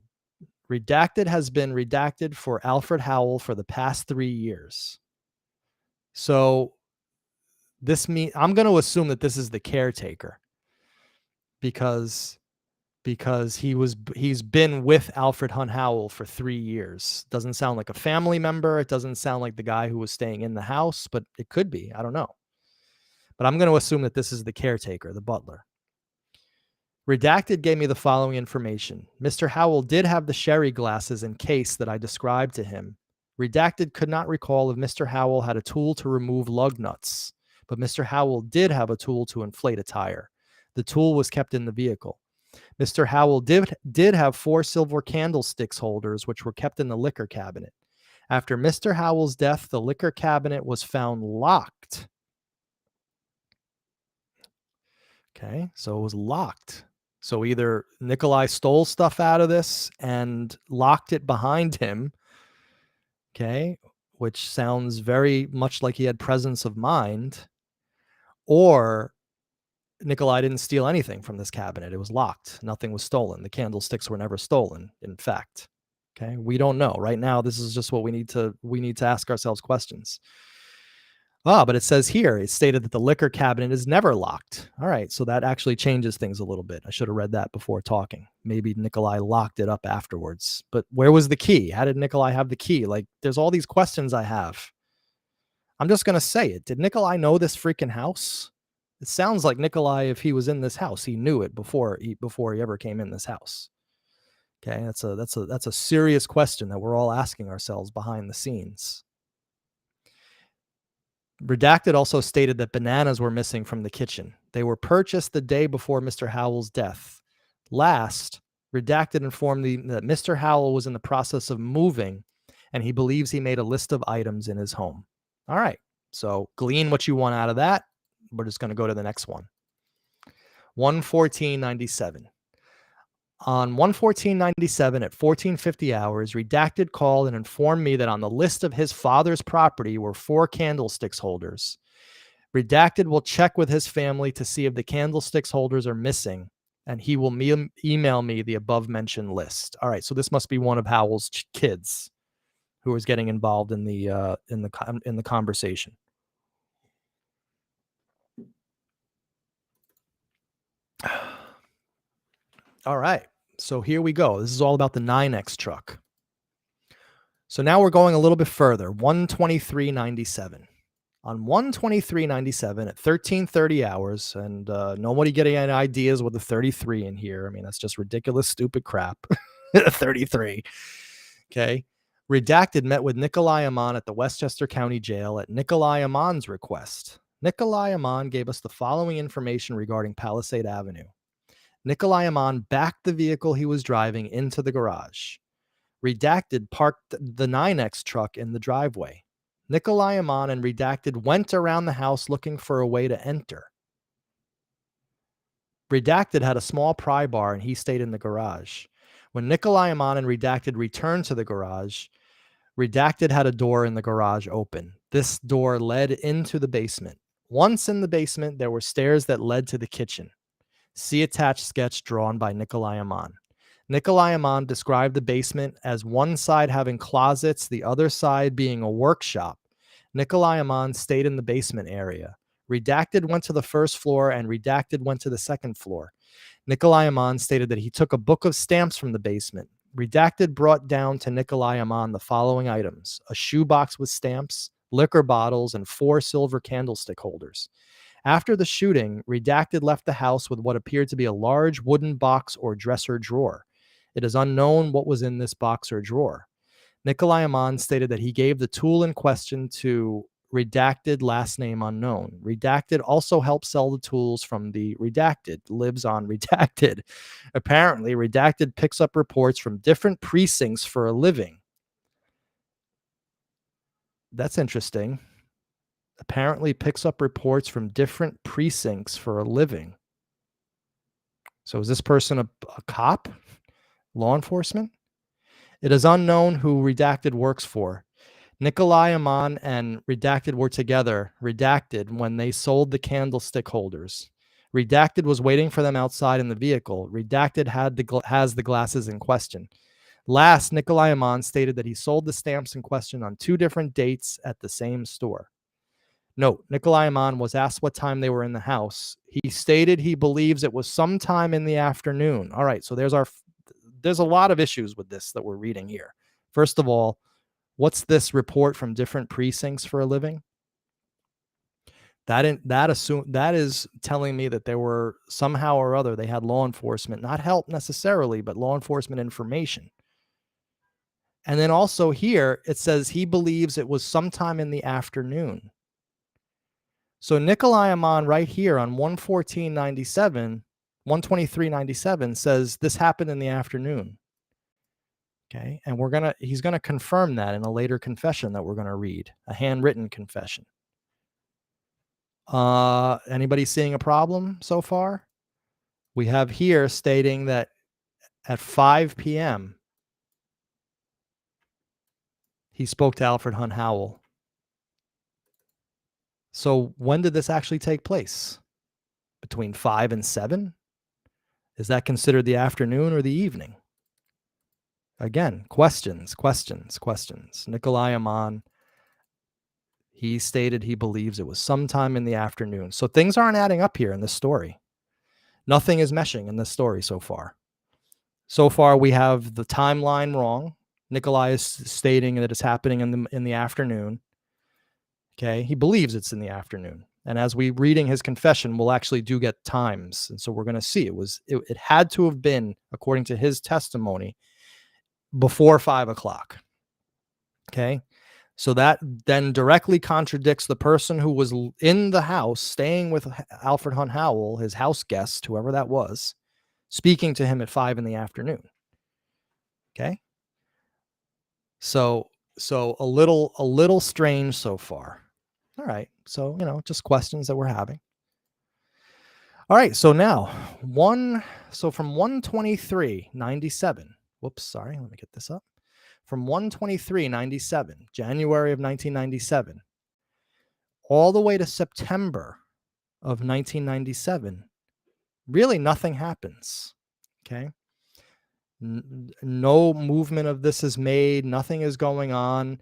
Redacted has been redacted for Alfred Howell for the past 3 years. So I'm going to assume that this is the caretaker, because because he's been with Alfred Hunt Howell for 3 years. Doesn't sound like a family member. It doesn't sound like the guy who was staying in the house, but it could be. I don't know. But I'm going to assume that this is the caretaker, the butler. Redacted gave me the following information. Mr. Howell did have the sherry glasses and case that I described to him. Redacted could not recall if Mr. Howell had a tool to remove lug nuts, but Mr. Howell did have a tool to inflate a tire. The tool was kept in the vehicle. Mr. Howell did have 4 silver candlesticks holders, which were kept in the liquor cabinet. After Mr. Howell's death, the liquor cabinet was found locked. Okay, so it was locked. So either Nikolai stole stuff out of this and locked it behind him, okay, which sounds very much like he had presence of mind, or Nikolai didn't steal anything from this cabinet. It was locked. Nothing was stolen. The candlesticks were never stolen, in fact. Okay, we don't know. Right now, this is just what we need to ask ourselves questions. But it says here, it stated that the liquor cabinet is never locked. All right, so that actually changes things a little bit. I should have read that before talking. Maybe Nikolai locked it up afterwards. But where was the key? How did Nikolai have the key? Like, there's all these questions I have. I'm just going to say it. Did Nikolai know this freaking house? It sounds like Nikolai, if he was in this house, he knew it before he ever came in this house. Okay, that's a serious question that we're all asking ourselves behind the scenes. Redacted also stated that bananas were missing from the kitchen. They were purchased the day before Mr. Howell's death. Last, Redacted informed me that Mr. Howell was in the process of moving, and he believes he made a list of items in his home. All right, so glean what you want out of that. We're just going to go to the next one. 11497. On 11497 at 1450 hours, Redacted called and informed me that on the list of his father's property were 4 candlesticks holders. Redacted will check with his family to see if the candlesticks holders are missing, and he will email me the above mentioned list. All right, so this must be one of Howell's kids who is getting involved in the conversation. All right, so here we go. This is all about the 9X truck. So now we're going a little bit further. 123.97. On 123.97 at 1330 hours, and nobody getting any ideas with the 33 in here. I mean, that's just ridiculous, stupid crap. 33. Okay. Redacted met with Nikolai Amon at the Westchester County Jail at Nikolai Amon's request. Nikolai Amon gave us the following information regarding Palisade Avenue. Nikolai Amon backed the vehicle he was driving into the garage. Redacted parked the 9X truck in the driveway. Nikolai Amon and Redacted went around the house looking for a way to enter. Redacted had a small pry bar and he stayed in the garage. When Nikolai Amon and Redacted returned to the garage, Redacted had a door in the garage open. This door led into the basement. Once in the basement, there were stairs that led to the kitchen. See attached sketch drawn by Nikolai Amon. Nikolai Amon described the basement as one side having closets, the other side being a workshop. Nikolai Amon stayed in the basement area. Redacted went to the first floor and Redacted went to the second floor. Nikolai Amon stated that he took a book of stamps from the basement. Redacted brought down to Nikolai Amon the following items: a shoebox with stamps, liquor bottles, and 4 silver candlestick holders. After the shooting, Redacted left the house with what appeared to be a large wooden box or dresser drawer. It is unknown what was in this box or drawer. Nikolai Amon stated that he gave the tool in question to Redacted, last name unknown. Redacted also helped sell the tools from the Redacted, lives on Redacted. Apparently, Redacted picks up reports from different precincts for a living. That's interesting. Apparently picks up reports from different precincts for a living. So is this person a cop? Law enforcement? It is unknown who Redacted works for. Nikolai Amon and Redacted were together, Redacted, when they sold the candlestick holders. Redacted was waiting for them outside in the vehicle. Redacted has the glasses in question. Last, Nikolai Amon stated that he sold the stamps in question on 2 different dates at the same store. Note, Nikolai Aman was asked what time they were in the house. He stated he believes it was sometime in the afternoon. All right, so there's a lot of issues with this that we're reading here. First of all, what's this report from different precincts for a living? That is telling me that there were somehow or other they had law enforcement, not help necessarily, but law enforcement information. And then also here it says he believes it was sometime in the afternoon. So Nikolai Aman right here on 11497, 12397 says this happened in the afternoon. Okay, and he's gonna confirm that in a later confession that we're gonna read, a handwritten confession. Anybody seeing a problem so far? We have here stating that at 5 p.m. he spoke to Alfred Hunt Howell. So when did this actually take place? Between 5 and 7? Is that considered the afternoon or the evening? Again, questions. Nikolai Aman, he stated he believes it was sometime in the afternoon. So things aren't adding up here in this story. Nothing is meshing in this story so far. So far, we have the timeline wrong. Nikolai is stating that it's happening in the afternoon. Okay, he believes it's in the afternoon. And as we reading his confession, we'll actually do get times. And so we're going to see it had to have been, according to his testimony, before 5 o'clock. Okay. So that then directly contradicts the person who was in the house staying with Alfred Hunt Howell, his house guest, whoever that was, speaking to him at 5 in the afternoon. Okay. So a little strange so far. All right. So, just questions that we're having. All right. So now from 123.97. Whoops, sorry. Let me get this up. From 123.97, January of 1997, all the way to September of 1997, really nothing happens. Okay. No movement of this is made. Nothing is going on.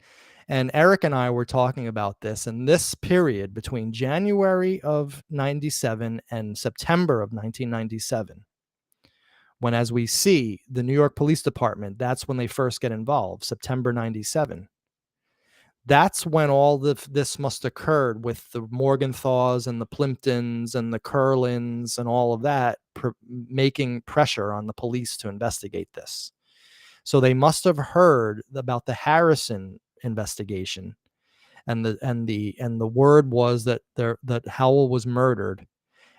And Eric and I were talking about this, and this period between January of 97 and September of 1997, when, as we see, the New York Police Department, that's when they first get involved, September 97. That's when all this must occurred with the Morgenthaus and the Plimptons and the Curlins and all of that making pressure on the police to investigate this. So they must have heard about the Harrison investigation, and the word was that Howell was murdered.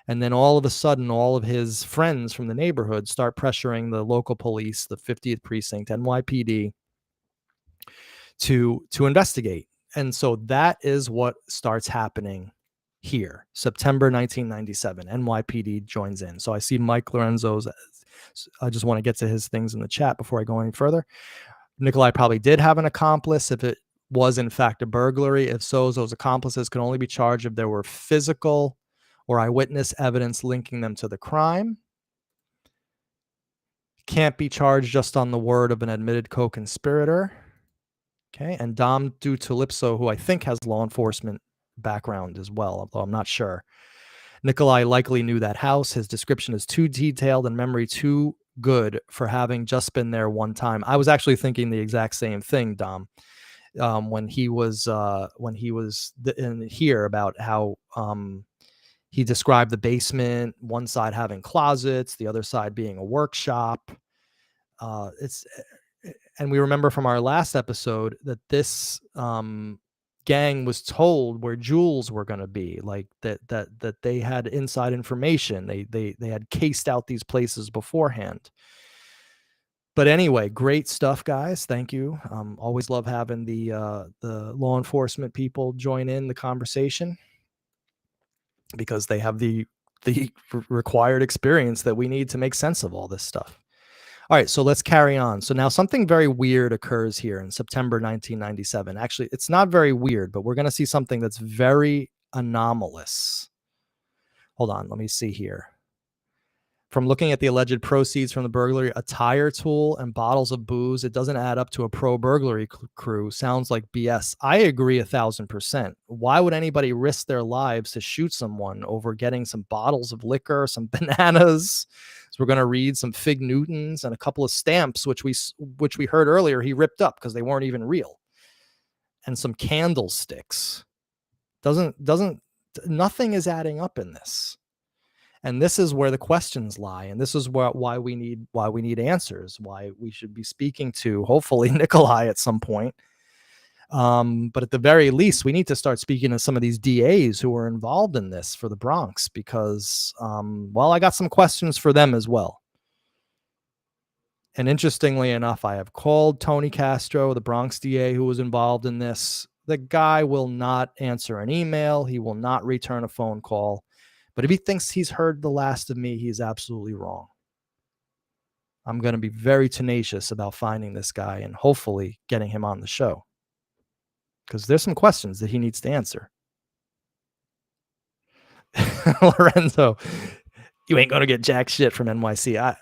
And then all of a sudden, all of his friends from the neighborhood start pressuring the local police, the 50th precinct, NYPD, to investigate. And so that is what starts happening here. September 1997, NYPD joins in. So I see Mike Lorenzo's. I just want to get to his things in the chat before I go any further. Nikolai probably did have an accomplice if it was in fact a burglary. If so, those accomplices can only be charged if there were physical or eyewitness evidence linking them to the crime. Can't be charged just on the word of an admitted co-conspirator. Okay, and Dom Dutolipso, who I think has law enforcement background as well, although I'm not sure. Nikolai likely knew that house. His description is too detailed and memory too good for having just been there one time. I was actually thinking the exact same thing, Dom, when he was in here about how he described the basement, one side having closets, the other side being a workshop. And we remember from our last episode that this gang was told where jewels were going to be, like that they had inside information. They had cased out these places beforehand. But anyway, great stuff, guys. Thank you. Always love having the law enforcement people join in the conversation, because they have the required experience that we need to make sense of all this stuff. All right, so let's carry on. So now something very weird occurs here in September 1997. Actually, it's not very weird, but we're going to see something that's very anomalous. Hold on, let me see here. From looking at the alleged proceeds from the burglary, a tire tool and bottles of booze, it doesn't add up to a pro burglary crew. Sounds like BS. I agree 1,000%. Why would anybody risk their lives to shoot someone over getting some bottles of liquor, some bananas? So we're going to read some Fig Newtons and a couple of stamps, which we heard earlier he ripped up because they weren't even real, and some candlesticks. Doesn't nothing is adding up in this. And this is where the questions lie, and this is why we need answers, why we should be speaking to hopefully Nikolai at some point. But at the very least, we need to start speaking to some of these DAs who were involved in this for the Bronx, because I got some questions for them as well. And interestingly enough, I have called Tony Castro, the Bronx DA who was involved in this. The guy will not answer an email. He will not return a phone call. But if he thinks he's heard the last of me, he's absolutely wrong. I'm going to be very tenacious about finding this guy and hopefully getting him on the show, because there's some questions that he needs to answer. Lorenzo, you ain't going to get jack shit from NYC.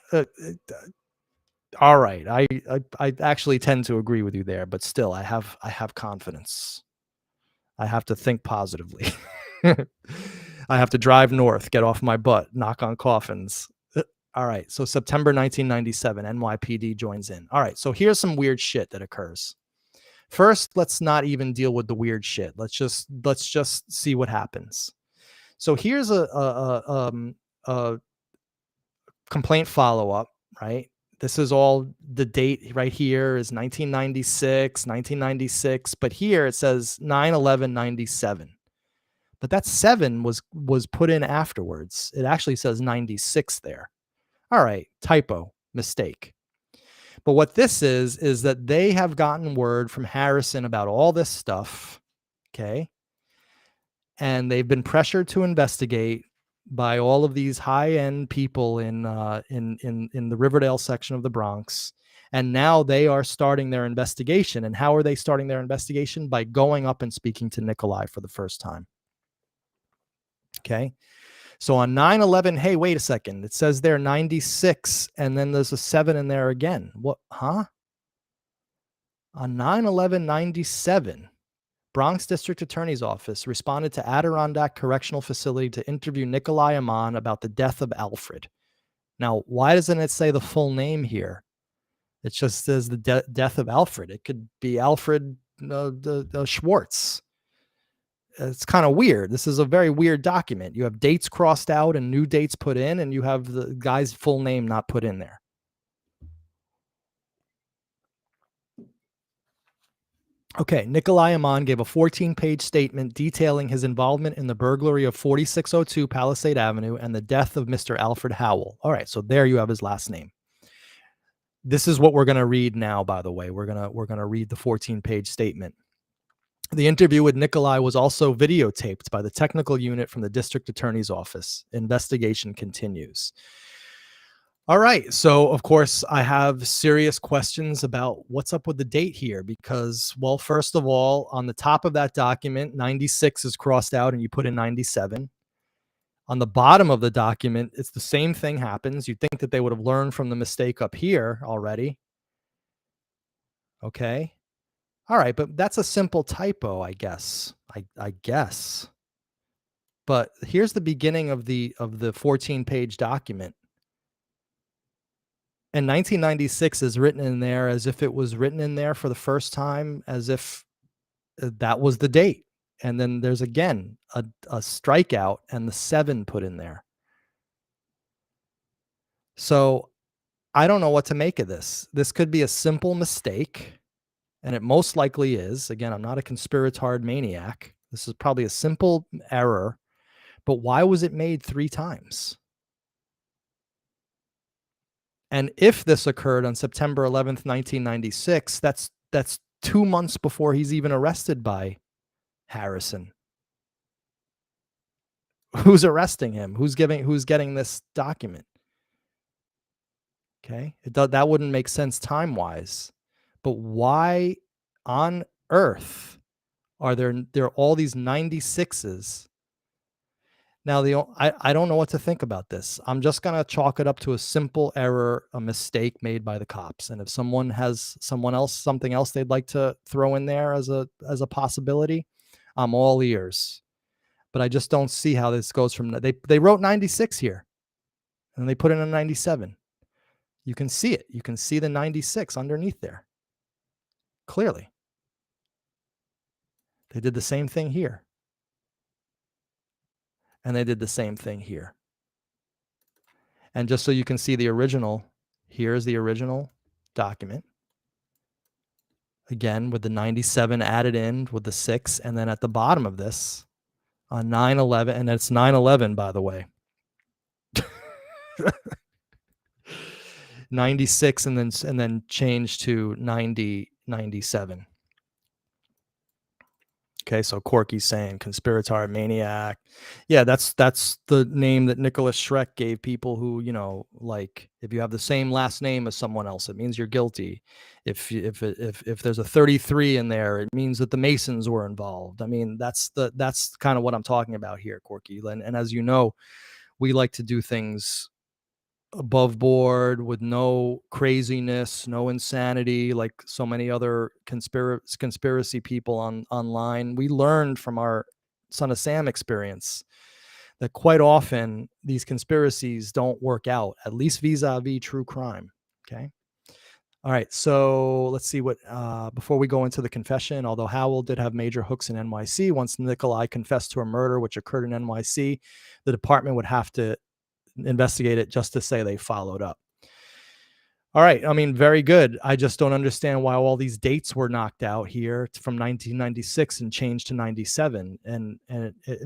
All right. I actually tend to agree with you there, but still, I have confidence. I have to think positively. I have to drive north, get off my butt, knock on coffins. All right. So September 1997, NYPD joins in. All right. So here's some weird shit that occurs. First, let's not even deal with the weird shit. Let's just see what happens. So here's a complaint follow-up, right? This is all the date right here is 1996, but here it says 9/11/97. But that 7 was put in afterwards. It actually says 96 there. All right, typo, mistake. But what this is that they have gotten word from Harrison about all this stuff, okay? And they've been pressured to investigate by all of these high-end people in the Riverdale section of the Bronx. And now they are starting their investigation. And how are they starting their investigation? By going up and speaking to Nikolai for the first time. Okay. So on 9/11, hey, wait a second. It says there 96, and then there's a 7 in there again. What? Huh? On 9/11/97, Bronx District Attorney's Office responded to Adirondack Correctional Facility to interview Nikolai Aman about the death of Alfred. Now, why doesn't it say the full name here? It just says the death of Alfred. It could be Alfred Schwartz. It's kind of weird. This is a very weird document. You have dates crossed out and new dates put in, and you have the guy's full name not put in there. Okay, Nikolai Aman gave a 14-page statement detailing his involvement in the burglary of 4602 Palisade Avenue and the death of Mr. Alfred Howell. All right, so there you have his last name. This is what we're going to read now, by the way. We're going to read the 14-page statement. The interview with Nikolai was also videotaped by the technical unit from the district attorney's office. Investigation continues. All right. So, of course, I have serious questions about what's up with the date here because, well, first of all, on the top of that document, 96 is crossed out and you put in 97. On the bottom of the document, it's the same thing happens. You'd think that they would have learned from the mistake up here already. Okay. All right, but that's a simple typo, I guess. I guess. But here's the beginning of the 14-page document. And 1996 is written in there as if it was written in there for the first time, as if that was the date. And then there's again a strikeout and the 7 put in there. So I don't know what to make of this. This could be a simple mistake. And it most likely is. Again, I'm not a conspiratard maniac. This is probably a simple error. But why was it made 3 times? And if this occurred on September 11th, 1996, that's 2 months before he's even arrested by Harrison. Who's arresting him? Who's getting this document? Okay. That wouldn't make sense time-wise. But why on earth are there all these 96s? Now I don't know what to think about this. I'm just gonna chalk it up to a simple error, a mistake made by the cops. And if someone has something else they'd like to throw in there as a possibility, I'm all ears. But I just don't see how this goes from they wrote 96 here and they put in a 97. You can see it. You can see the 96 underneath there clearly. They did the same thing here, and they did the same thing here. And just so you can see the original, here's the original document. Again, with the 97 added in with the 6, and then at the bottom of this, on 9/11, and it's 9/11, by the way. 96 and then change to 97. Okay, so Corky's saying conspirator maniac. Yeah, that's the name that Nicholas Schreck gave people who, like if you have the same last name as someone else, it means you're guilty. If there's a 33 in there, it means that the Masons were involved. I mean, that's kind of what I'm talking about here, Corky. And as you know, we like to do things above board with no craziness, no insanity like so many other conspiracy people online. We learned from our Son of Sam experience that quite often these conspiracies don't work out, at least vis-a-vis true crime. Okay. All right. So let's see what, before we go into the confession, although Howell did have major hooks in NYC, once Nikolai confessed to a murder which occurred in NYC, the department would have to investigate it just to say they followed up. All right. I mean, very good. I just don't understand why all these dates were knocked out here from 1996 and changed to 97.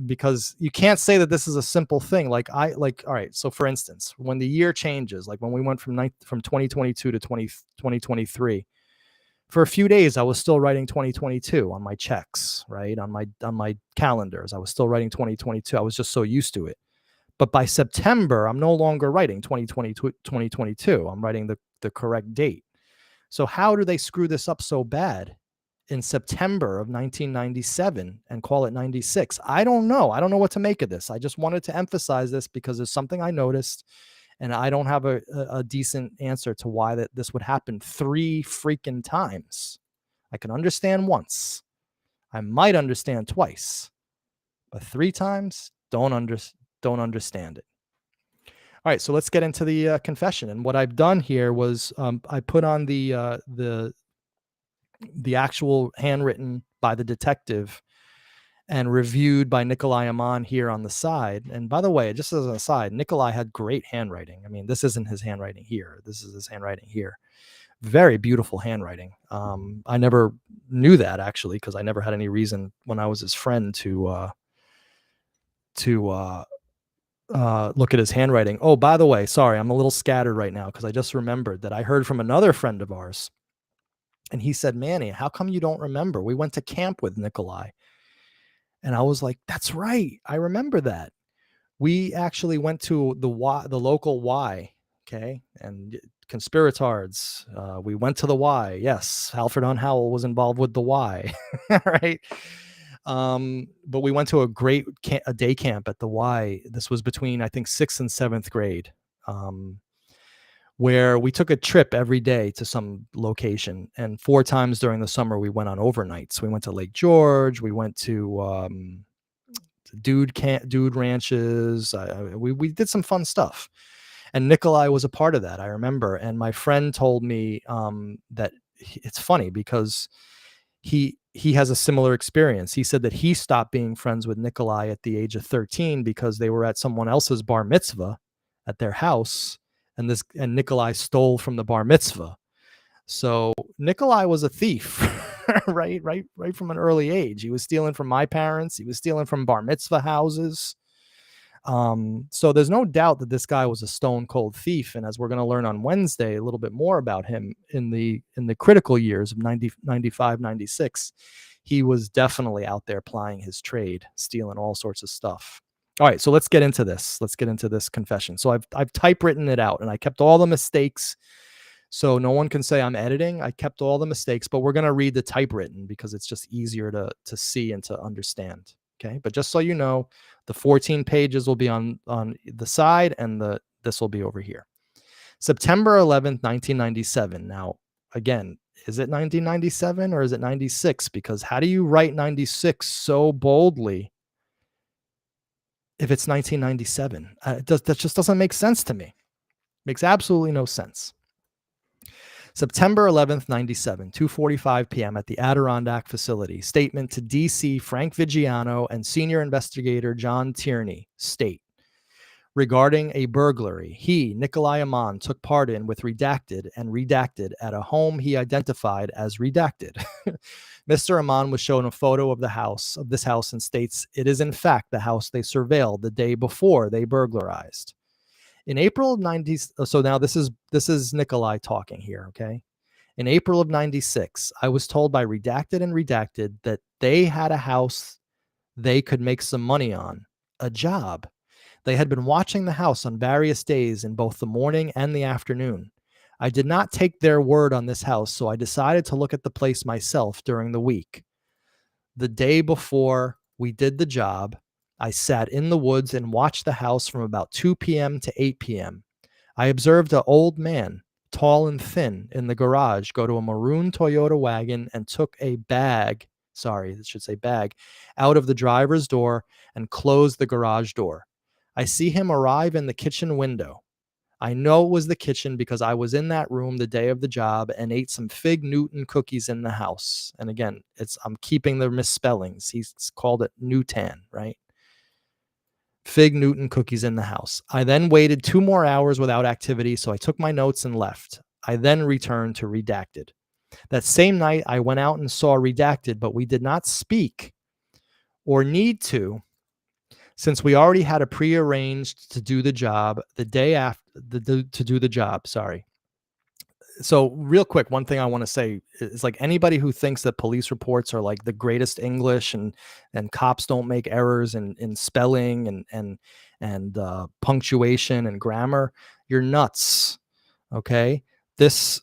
Because you can't say that this is a simple thing. All right. So for instance, when the year changes, like when we went from 2022 to 2023, for a few days, I was still writing 2022 on my checks, right? On my calendars. I was still writing 2022. I was just so used to it. But by September, I'm no longer writing 2022. I'm writing the correct date. So how do they screw this up so bad in September of 1997 and call it 96? I don't know. I don't know what to make of this. I just wanted to emphasize this because there's something I noticed, and I don't have a decent answer to why this would happen 3 freaking times. I can understand once. I might understand twice. But 3 times, don't understand it. All right, so let's get into the confession. And what I've done here was I put on the actual handwritten by the detective and reviewed by Nikolai Aman here on the side. And by the way, just as an aside, Nikolai had great handwriting. I mean, this isn't his handwriting here. This is his handwriting here. Very beautiful handwriting. I never knew that actually because I never had any reason when I was his friend to look at his handwriting. Oh, by the way, sorry, I'm a little scattered right now because I just remembered that I heard from another friend of ours, and he said, Manny, how come you don't remember? We went to camp with Nikolai. And I was like, that's right. I remember that. We actually went to the local Y, okay, and conspiratards. We went to the Y. Yes, Alfred Hunt Howell was involved with the Y, right? But we went to a day camp at the Y. This was between, I think, 6th and 7th grade, where we took a trip every day to some location. And 4 times during the summer, we went on overnights. We went to Lake George. We went to dude ranches. We did some fun stuff. And Nikolai was a part of that, I remember. And my friend told me that it's funny because he has a similar experience. He said that he stopped being friends with Nikolai at the age of 13 because they were at someone else's bar mitzvah at their house, and Nikolai stole from the bar mitzvah. So Nikolai was a thief, right from an early age. He was stealing from my parents. He was stealing from bar mitzvah houses. So there's no doubt that this guy was a stone cold thief. And as we're going to learn on Wednesday, a little bit more about him in the critical years of 95, 96, he was definitely out there plying his trade, stealing all sorts of stuff. All right, so let's get into this. Let's get into this confession. So I've typewritten it out, and I kept all the mistakes, so no one can say I'm editing. I kept all the mistakes, but we're going to read the typewritten because it's just easier to see and to understand. Okay, but just so you know, the 14 pages will be on the side, and this will be over here. September 11th, 1997. Now, again, is it 1997 or is it 96? Because how do you write 96 so boldly if it's 1997? That just doesn't make sense to me. Makes absolutely no sense. September 11th, 97, 2:45 p.m. at the Adirondack facility. Statement to DC Frank Vigiano and senior investigator John Tierney. State. Regarding a burglary he, Nikolai Amon, took part in with redacted at a home he identified as redacted. Mr. Amon was shown a photo of this house, and states it is in fact the house they surveilled the day before they burglarized. In April of 90, so now this is Nikolai talking here, okay? In April of 96, I was told by redacted that they had a house they could make some money on, a job. They had been watching the house on various days in both the morning and the afternoon. I did not take their word on this house, so I decided to look at the place myself during the week. The day before we did the job, I sat in the woods and watched the house from about 2 p.m. to 8 p.m. I observed an old man, tall and thin, in the garage go to a maroon Toyota wagon and took a bag, it should say bag, out of the driver's door and closed the garage door. I see him arrive in the kitchen window. I know it was the kitchen because I was in that room the day of the job and ate some Fig Newton cookies in the house. And again, I'm keeping the misspellings. He's called it Newtan, right? Fig Newton cookies in the house. I then waited 2 more hours without activity, so I took my notes and left. I then returned to redacted. That same night, I went out and saw redacted, but we did not speak or need to, since we already had a prearranged to do the job the day after to do the job. Sorry. So real quick, one thing I want to say is, like, anybody who thinks that police reports are like the greatest English and cops don't make errors in spelling and punctuation and grammar, you're nuts. Okay. This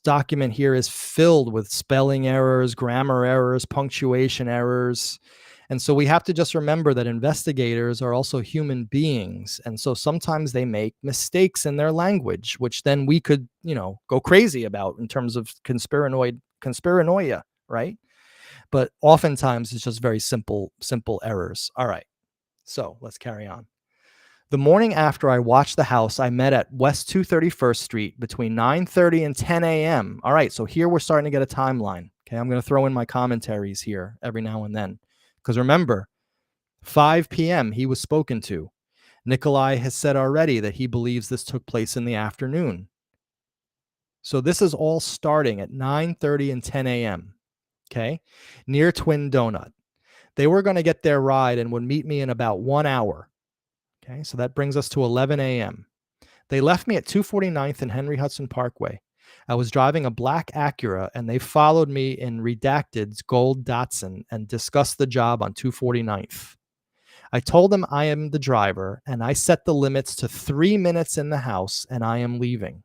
document here is filled with spelling errors, grammar errors, punctuation errors. And so we have to just remember that investigators are also human beings. And so sometimes they make mistakes in their language, which then we could, go crazy about in terms of conspiranoia, right? But oftentimes it's just very simple errors. All right. So let's carry on. The morning after I watched the house, I met at West 231st Street between 9:30 and 10 a.m. All right, so here we're starting to get a timeline. Okay, I'm going to throw in my commentaries here every now and then. Because remember, 5 p.m. he was spoken to. Nikolai has said already that he believes this took place in the afternoon. So this is all starting at 9:30 and 10 a.m. Okay, near Twin Donut. They were going to get their ride and would meet me in about 1 hour. Okay, so that brings us to 11 a.m. They left me at 249th and Henry Hudson Parkway. I was driving a black Acura, and they followed me in Redacted's gold Datsun and discussed the job on 249th. I told them I am the driver, and I set the limits to 3 minutes in the house, and I am leaving.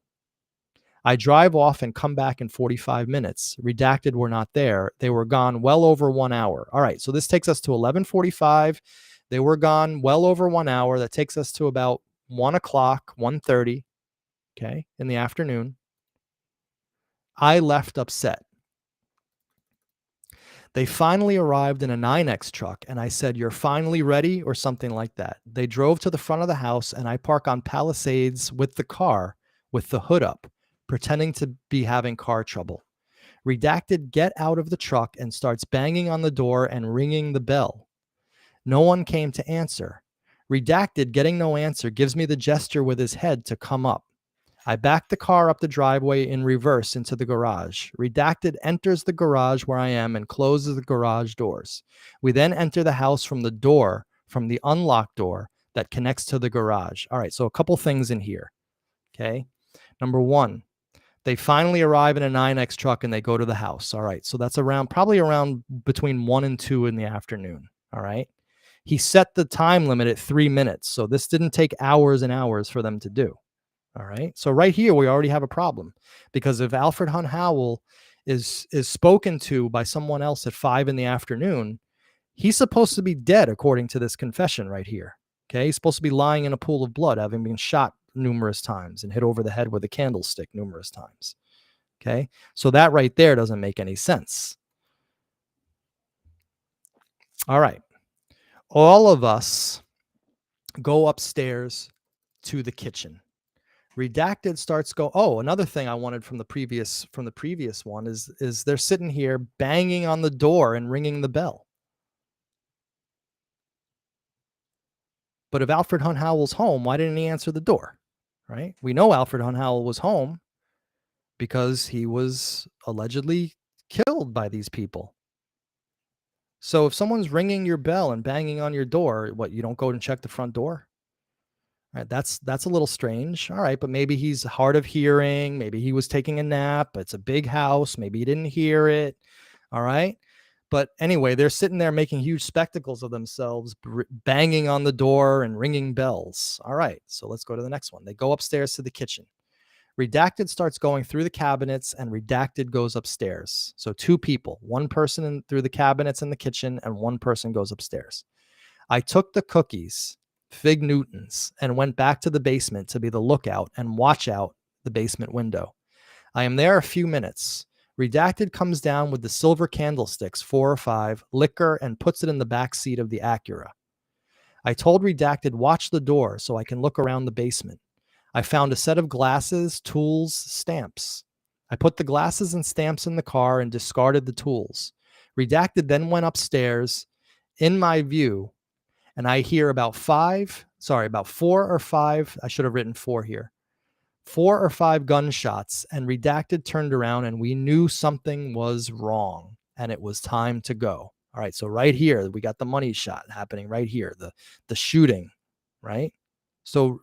I drive off and come back in 45 minutes. Redacted were not there. They were gone well over 1 hour. All right, so this takes us to 11:45. They were gone well over 1 hour. That takes us to about 1 o'clock, 1:30, okay, in the afternoon. I left upset. They finally arrived in a 9X truck, and I said, "You're finally ready," or something like that. They drove to the front of the house, and I park on Palisades with the car, with the hood up, pretending to be having car trouble. Redacted get out of the truck and starts banging on the door and ringing the bell. No one came to answer. Redacted, getting no answer, gives me the gesture with his head to come up. I back the car up the driveway in reverse into the garage. Redacted enters the garage where I am and closes the garage doors. We then enter the house from the unlocked door that connects to the garage. All right, so a couple things in here. Okay. Number one, they finally arrive in a 9X truck and they go to the house. All right, so that's probably around between 1 and 2 in the afternoon. All right. He set the time limit at 3 minutes. So this didn't take hours and hours for them to do. All right. So right here, we already have a problem, because if Alfred Hunt Howell is spoken to by someone else at 5 in the afternoon, He's supposed to be dead according to this confession right here. Okay, he's supposed to be lying in a pool of blood, having been shot numerous times and hit over the head with a candlestick numerous times. Okay, so that right there doesn't make any sense. All right, all of us go upstairs to the kitchen. Redacted starts go. Oh, another thing I wanted from the previous one is they're sitting here banging on the door and ringing the bell. But if Alfred Hunt Howell's home, why didn't he answer the door? Right? We know Alfred Hunt Howell was home because he was allegedly killed by these people. So if someone's ringing your bell and banging on your door, what, you don't go and check the front door? Right, that's a little strange. All right, but maybe he's hard of hearing. Maybe he was taking a nap. It's a big house. Maybe he didn't hear it. All right. But anyway, they're sitting there making huge spectacles of themselves, banging on the door and ringing bells. All right, so let's go to the next one. They go upstairs to the kitchen. Redacted starts going through the cabinets and Redacted goes upstairs. So two people, one person through the cabinets in the kitchen and one person goes upstairs. I took the cookies, Fig Newtons, and went back to the basement to be the lookout and watch out the basement window. I am there a few minutes. Redacted comes down with the silver candlesticks, 4 or 5, liquor, and puts it in the back seat of the Acura. I told Redacted, watch the door so I can look around the basement. I found a set of glasses, tools, stamps. I put the glasses and stamps in the car and discarded the tools. Redacted then went upstairs in my view, and I hear about 4 or 5. I should have written 4 here. 4 or 5 gunshots, and Redacted turned around and we knew something was wrong and it was time to go. All right, so right here, we got the money shot happening right here, the shooting, right? So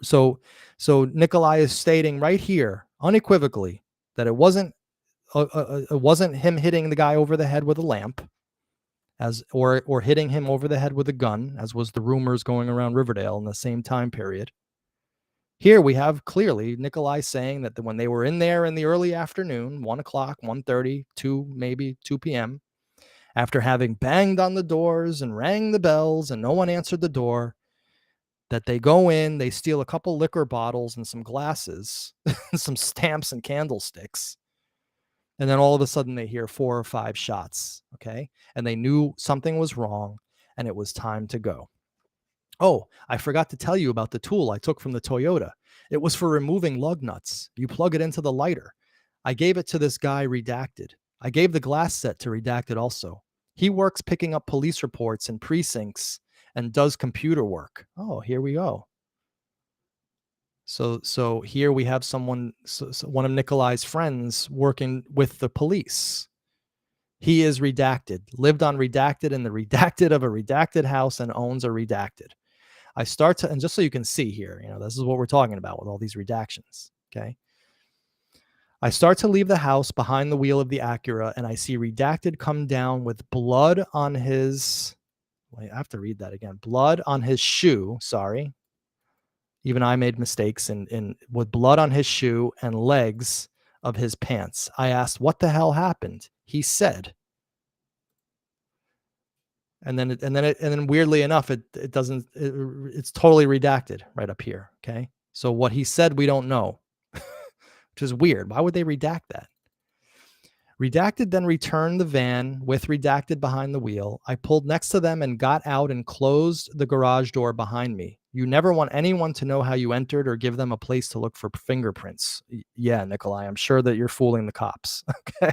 Nikolai is stating right here unequivocally that it wasn't him hitting the guy over the head with a lamp, or hitting him over the head with a gun, as was the rumors going around Riverdale in the same time period. Here we have clearly Nikolai saying that when they were in there in the early afternoon, 1 o'clock, 1:30, 2, maybe 2 p.m., after having banged on the doors and rang the bells and no one answered the door, that they go in, they steal a couple liquor bottles and some glasses, some stamps and candlesticks. And then all of a sudden they hear 4 or 5 shots. Okay. And they knew something was wrong and it was time to go. Oh, I forgot to tell you about the tool I took from the Toyota. It was for removing lug nuts. You plug it into the lighter. I gave it to this guy, Redacted. I gave the glass set to Redacted also. He works picking up police reports in precincts and does computer work. Oh, here we go. So here we have someone, one of Nikolai's friends working with the police. He is Redacted, lived on Redacted in the Redacted of a Redacted house and owns a Redacted. I start to, and just so you can see here, this is what we're talking about with all these redactions. Okay. I start to leave the house behind the wheel of the Acura and I see Redacted come down with blood on his, wait, I have to read that again. Blood on his shoe. Sorry. Even I made mistakes with blood on his shoe and legs of his pants. I asked, what the hell happened? He said, and then weirdly enough, it doesn't, it's totally redacted right up here. Okay. So what he said, we don't know, which is weird. Why would they redact that? Redacted then returned the van with Redacted behind the wheel. I pulled next to them and got out and closed the garage door behind me. You never want anyone to know how you entered or give them a place to look for fingerprints. Yeah, Nikolai, I'm sure that you're fooling the cops. Okay.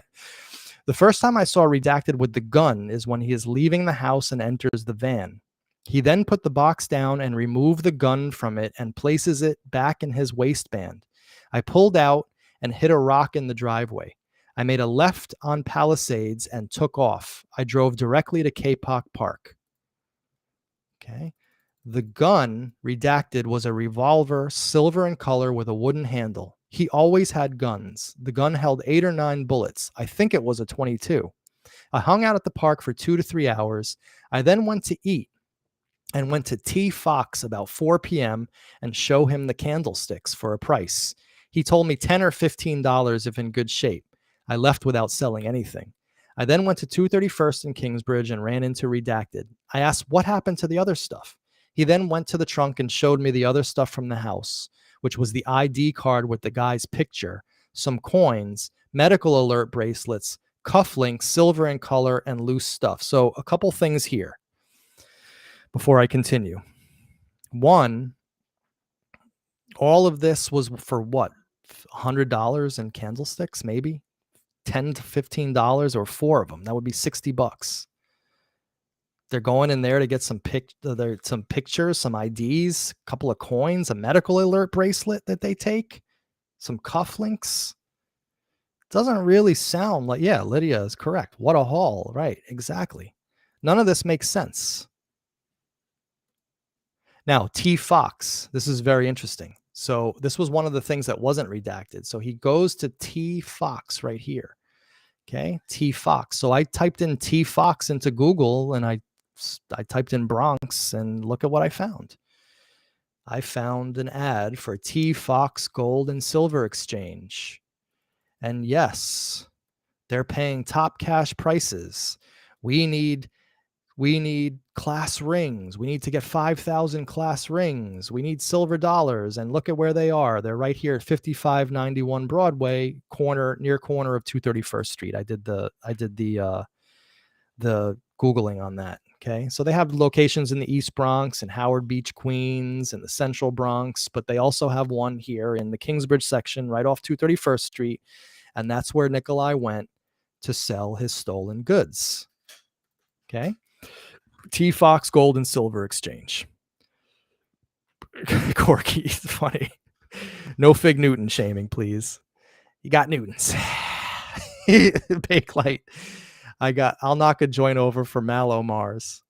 The first time I saw Redacted with the gun is when he is leaving the house and enters the van. He then put the box down and removed the gun from it and places it back in his waistband. I pulled out and hit a rock in the driveway. I made a left on Palisades and took off. I drove directly to Kapok Park. Okay. The gun, Redacted, was a revolver, silver in color with a wooden handle. He always had guns. The gun held 8 or 9 bullets. I think it was a 22. I hung out at the park for 2 to 3 hours. I then went to eat and went to T. Fox about 4 p.m. and show him the candlesticks for a price. He told me $10 or $15 if in good shape. I left without selling anything. I then went to 231st and Kingsbridge and ran into Redacted. I asked what happened to the other stuff. He then went to the trunk and showed me the other stuff from the house, which was the ID card with the guy's picture, some coins, medical alert bracelets, cufflinks, silver in color, and loose stuff. So a couple things here before I continue. One, all of this was for what? $100 in candlesticks, maybe $10 to $15, or 4 of them. That would be $60. They're going in there to get some pictures, some IDs, a couple of coins, a medical alert bracelet that they take, some cufflinks. Doesn't really sound like, yeah, Lydia is correct. What a haul, right? Exactly. None of this makes sense. Now, T. Fox, this is very interesting. So this was one of the things that wasn't redacted. So he goes to T. Fox right here. Okay, T. Fox. So I typed in T. Fox into Google and I typed in Bronx and look at what I found. I found an ad for T. Fox Gold and Silver Exchange. And yes, they're paying top cash prices. We need class rings. We need to get 5,000 class rings. We need silver dollars. And look at where they are. They're right here at 5591 Broadway, near corner of 231st Street. I did the Googling on that. Okay. So they have locations in the East Bronx and Howard Beach, Queens, and the Central Bronx, but they also have one here in the Kingsbridge section right off 231st Street. And that's where Nikolai went to sell his stolen goods. Okay. T. Fox Gold and Silver Exchange. Corky, funny. No Fig Newton shaming, please. You got Newtons. Bakelite. I'll knock a joint over for Mallow Mars.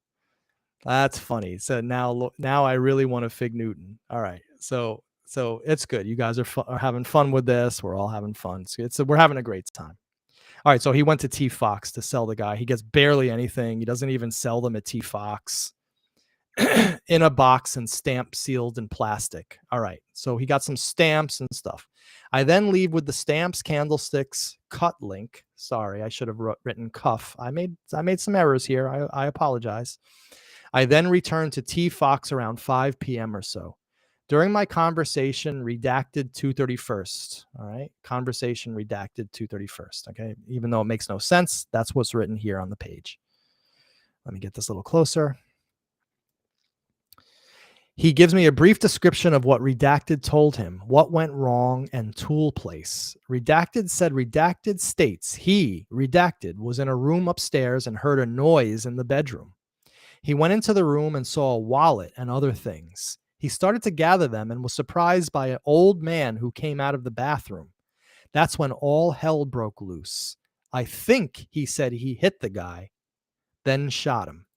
That's funny. So now I really want a Fig Newton. All right. So it's good. You guys are having fun with this. We're all having fun. We're having a great time. All right, so he went to T. Fox to sell the guy. He gets barely anything. He doesn't even sell them at T. Fox in a box and stamped, sealed in plastic. All right, so he got some stamps and stuff. I then leave with the stamps, candlesticks, cut link. Sorry, I should have written cuff. I made some errors here. I apologize. I then return to T. Fox around 5 p.m. or so. During my conversation, redacted 231st. All right. Conversation redacted 231st. Okay. Even though it makes no sense, that's what's written here on the page. Let me get this a little closer. He gives me a brief description of what Redacted told him, what went wrong, and tool place. Redacted said Redacted states he, Redacted, was in a room upstairs and heard a noise in the bedroom. He went into the room and saw a wallet and other things. He started to gather them and was surprised by an old man who came out of the bathroom. That's when all hell broke loose. I think he said he hit the guy, then shot him.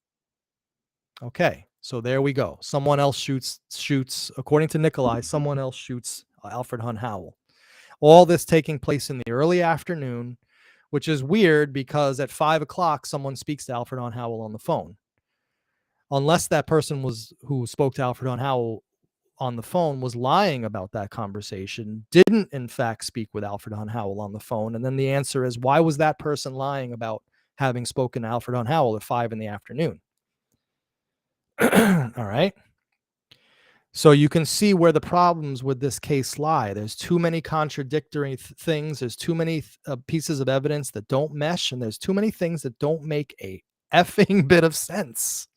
Okay, so there we go. Someone else shoots, according to Nikolai, someone else shoots Alfred Hunt Howell. All this taking place in the early afternoon, which is weird because at 5 o'clock, someone speaks to Alfred Hunt Howell on the phone. Unless that person who spoke to Alfred Hunt Howell on the phone was lying about that conversation, didn't in fact speak with Alfred Hunt Howell on the phone. And then the answer is, why was that person lying about having spoken to Alfred Hunt Howell at 5 in the afternoon? All right. So you can see where the problems with this case lie. There's too many contradictory things. There's too many pieces of evidence that don't mesh. And there's too many things that don't make a effing bit of sense.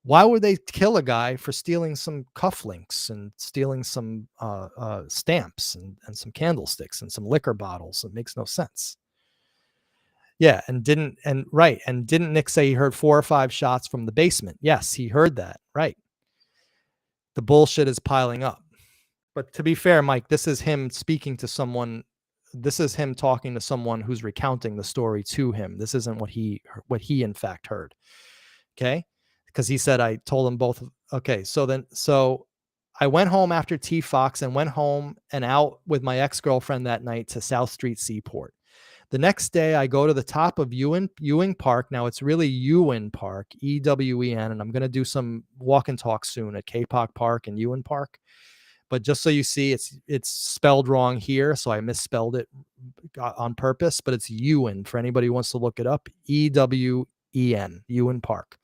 Why would they kill a guy for stealing some cufflinks and stealing some stamps and some candlesticks and some liquor bottles? It makes no sense. Yeah, and didn't Nick say he heard 4 or 5 shots from the basement? Yes, he heard that. Right. The bullshit is piling up. But to be fair, Mike, this is him speaking to someone. This is him talking to someone who's recounting the story to him. This isn't what he in fact heard. Okay. Because he said, I told them both. Okay. So I went home after T. Fox and went home and out with my ex-girlfriend that night to South Street Seaport. The next day I go to the top of Ewing Park. Now it's really Ewen Park, EWEN. And I'm going to do some walk and talk soon at K-Pop Park and Ewen Park. but just so you see, it's spelled wrong here, so I misspelled it on purpose, but it's Ewen for anybody who wants to look it up. Ewen, Ewen Park.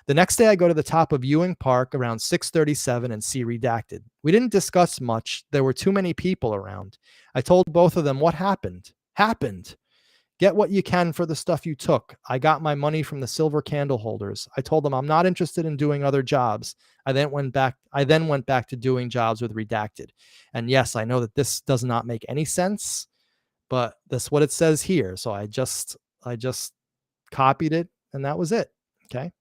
The next day, I go to the top of Ewing Park around 6:37 and see redacted. We didn't discuss much. There were too many people around. I told both of them what happened. Happened. Get what you can for the stuff you took. I got my money from the silver candle holders. I told them I'm not interested in doing other jobs. I then went back to doing jobs with redacted. And yes, I know that this does not make any sense, but that's what it says here. So I just copied it and that was it. Okay.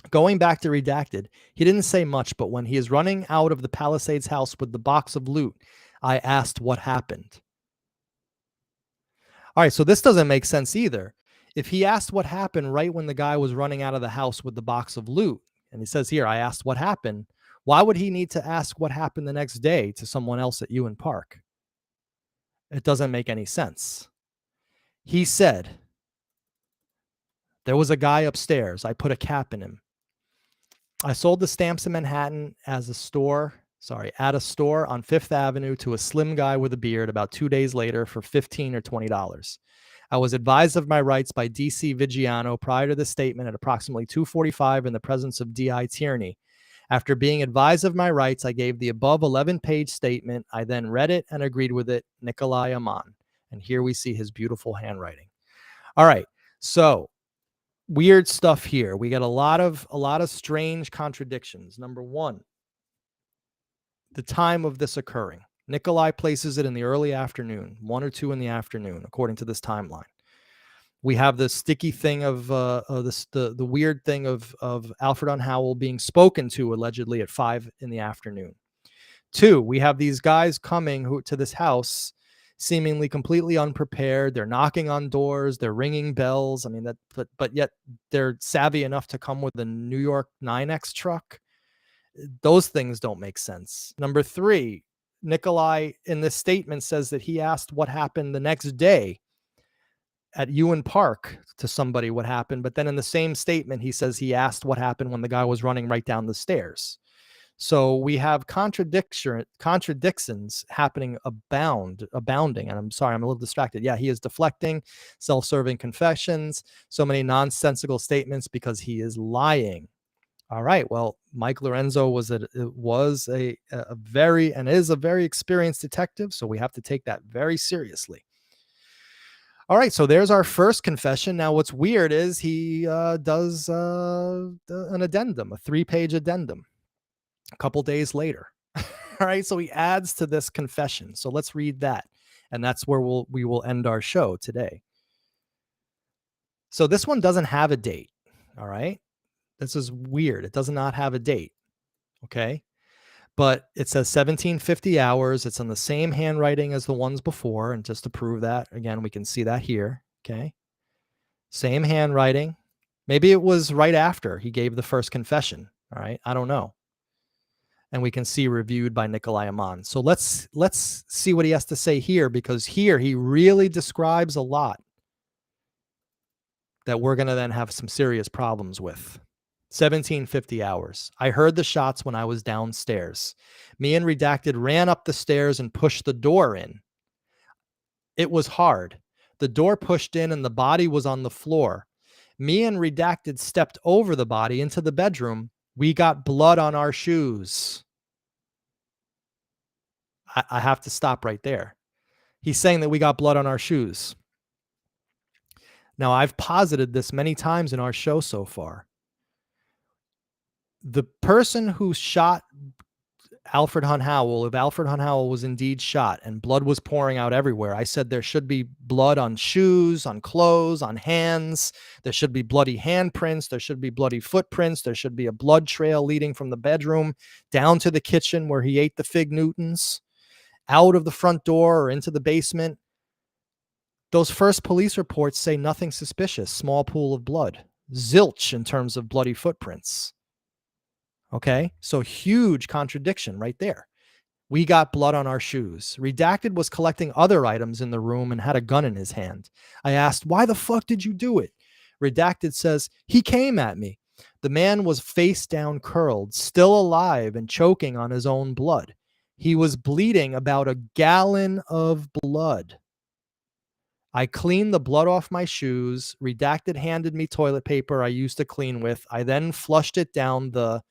Going back to redacted, he didn't say much, but when he is running out of the Palisades house with the box of loot, I asked what happened. All right, so this doesn't make sense either. If he asked what happened right when the guy was running out of the house with the box of loot, and he says here, I asked what happened, why would he need to ask what happened the next day to someone else at Ewan Park? It doesn't make any sense. He said, there was a guy upstairs. I put a cap in him. I sold the stamps in Manhattan at a store on Fifth Avenue to a slim guy with a beard about 2 days later for $15 or $20. I was advised of my rights by D.C. Vigiano prior to the statement at approximately 2:45 in the presence of D.I. Tierney. After being advised of my rights, I gave the above 11-page statement. I then read it and agreed with it, Nikolai Aman. And here we see his beautiful handwriting. All right, so weird stuff here. We got a lot of strange contradictions. Number one, the time of this occurring. Nikolai places it in the early afternoon, 1 or 2 in the afternoon, according to this timeline. We have the sticky thing of the weird thing of Alfred Hunt Howell being spoken to allegedly at 5 in the afternoon. 2, we have these guys coming to this house seemingly completely unprepared. They're knocking on doors, they're ringing bells. I mean, but yet they're savvy enough to come with a New York 9X truck. Those things don't make sense. Number 3, Nikolai in this statement says that he asked what happened the next day at Ewan Park to somebody what happened. But then in the same statement, he says he asked what happened when the guy was running right down the stairs. So we have contradictions happening abounding. And I'm sorry, I'm a little distracted. Yeah, he is deflecting, self-serving confessions, so many nonsensical statements because he is lying. All right. Well, Mike Lorenzo was a very experienced detective, so we have to take that very seriously. All right, so there's our first confession. Now, what's weird is he does an addendum, a 3-page addendum, a couple days later. All right, so he adds to this confession. So let's read that, and that's where we will end our show today. So this one doesn't have a date. All right, this is weird. It does not have a date. Okay, but it says 1750 hours. It's on the same handwriting as the ones before, and just to prove that, again, we can see that here. Okay, same handwriting. Maybe it was right after he gave the first confession. All right, I don't know. And we can see reviewed by Nikolai Aman. So let's see what he has to say here, because here he really describes a lot that we're going to then have some serious problems with. 1750 hours. I heard the shots when I was downstairs. Me and Redacted ran up the stairs and pushed the door in. It was hard. The door pushed in and the body was on the floor. Me and Redacted stepped over the body into the bedroom. We got blood on our shoes. I have to stop right there. He's saying that we got blood on our shoes. Now, I've posited this many times in our show so far. The person who shot Alfred Hunt Howell, if Alfred Hunt Howell was indeed shot and blood was pouring out everywhere, I said there should be blood on shoes, on clothes, on hands. There should be bloody handprints. There should be bloody footprints. There should be a blood trail leading from the bedroom down to the kitchen where he ate the Fig Newtons, out of the front door or into the basement. Those first police reports say nothing suspicious. Small pool of blood. Zilch in terms of bloody footprints. Okay, so huge contradiction right there. We got blood on our shoes. Redacted was collecting other items in the room and had a gun in his hand. I asked, why the fuck did you do it? Redacted says, he came at me. The man was face down curled, still alive and choking on his own blood. He was bleeding about a gallon of blood. I cleaned the blood off my shoes. Redacted handed me toilet paper I used to clean with. I then flushed it down the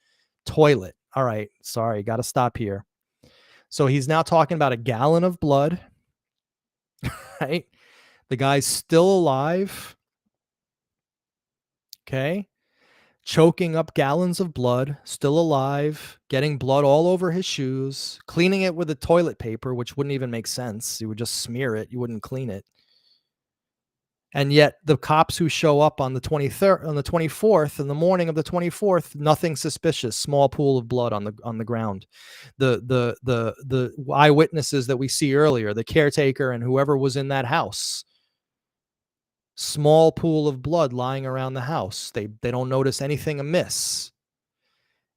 toilet. All right, sorry, got to stop here. So he's now talking about a gallon of blood, right? The guy's still alive. Okay. Choking up gallons of blood, still alive, getting blood all over his shoes, cleaning it with the toilet paper, which wouldn't even make sense. You would just smear it, you wouldn't clean it. And yet the cops who show up on the 23rd, on the 24th, in the morning of the 24th, nothing suspicious, small pool of blood on the ground. The eyewitnesses that we see earlier, the caretaker and whoever was in that house, small pool of blood lying around the house. They don't notice anything amiss.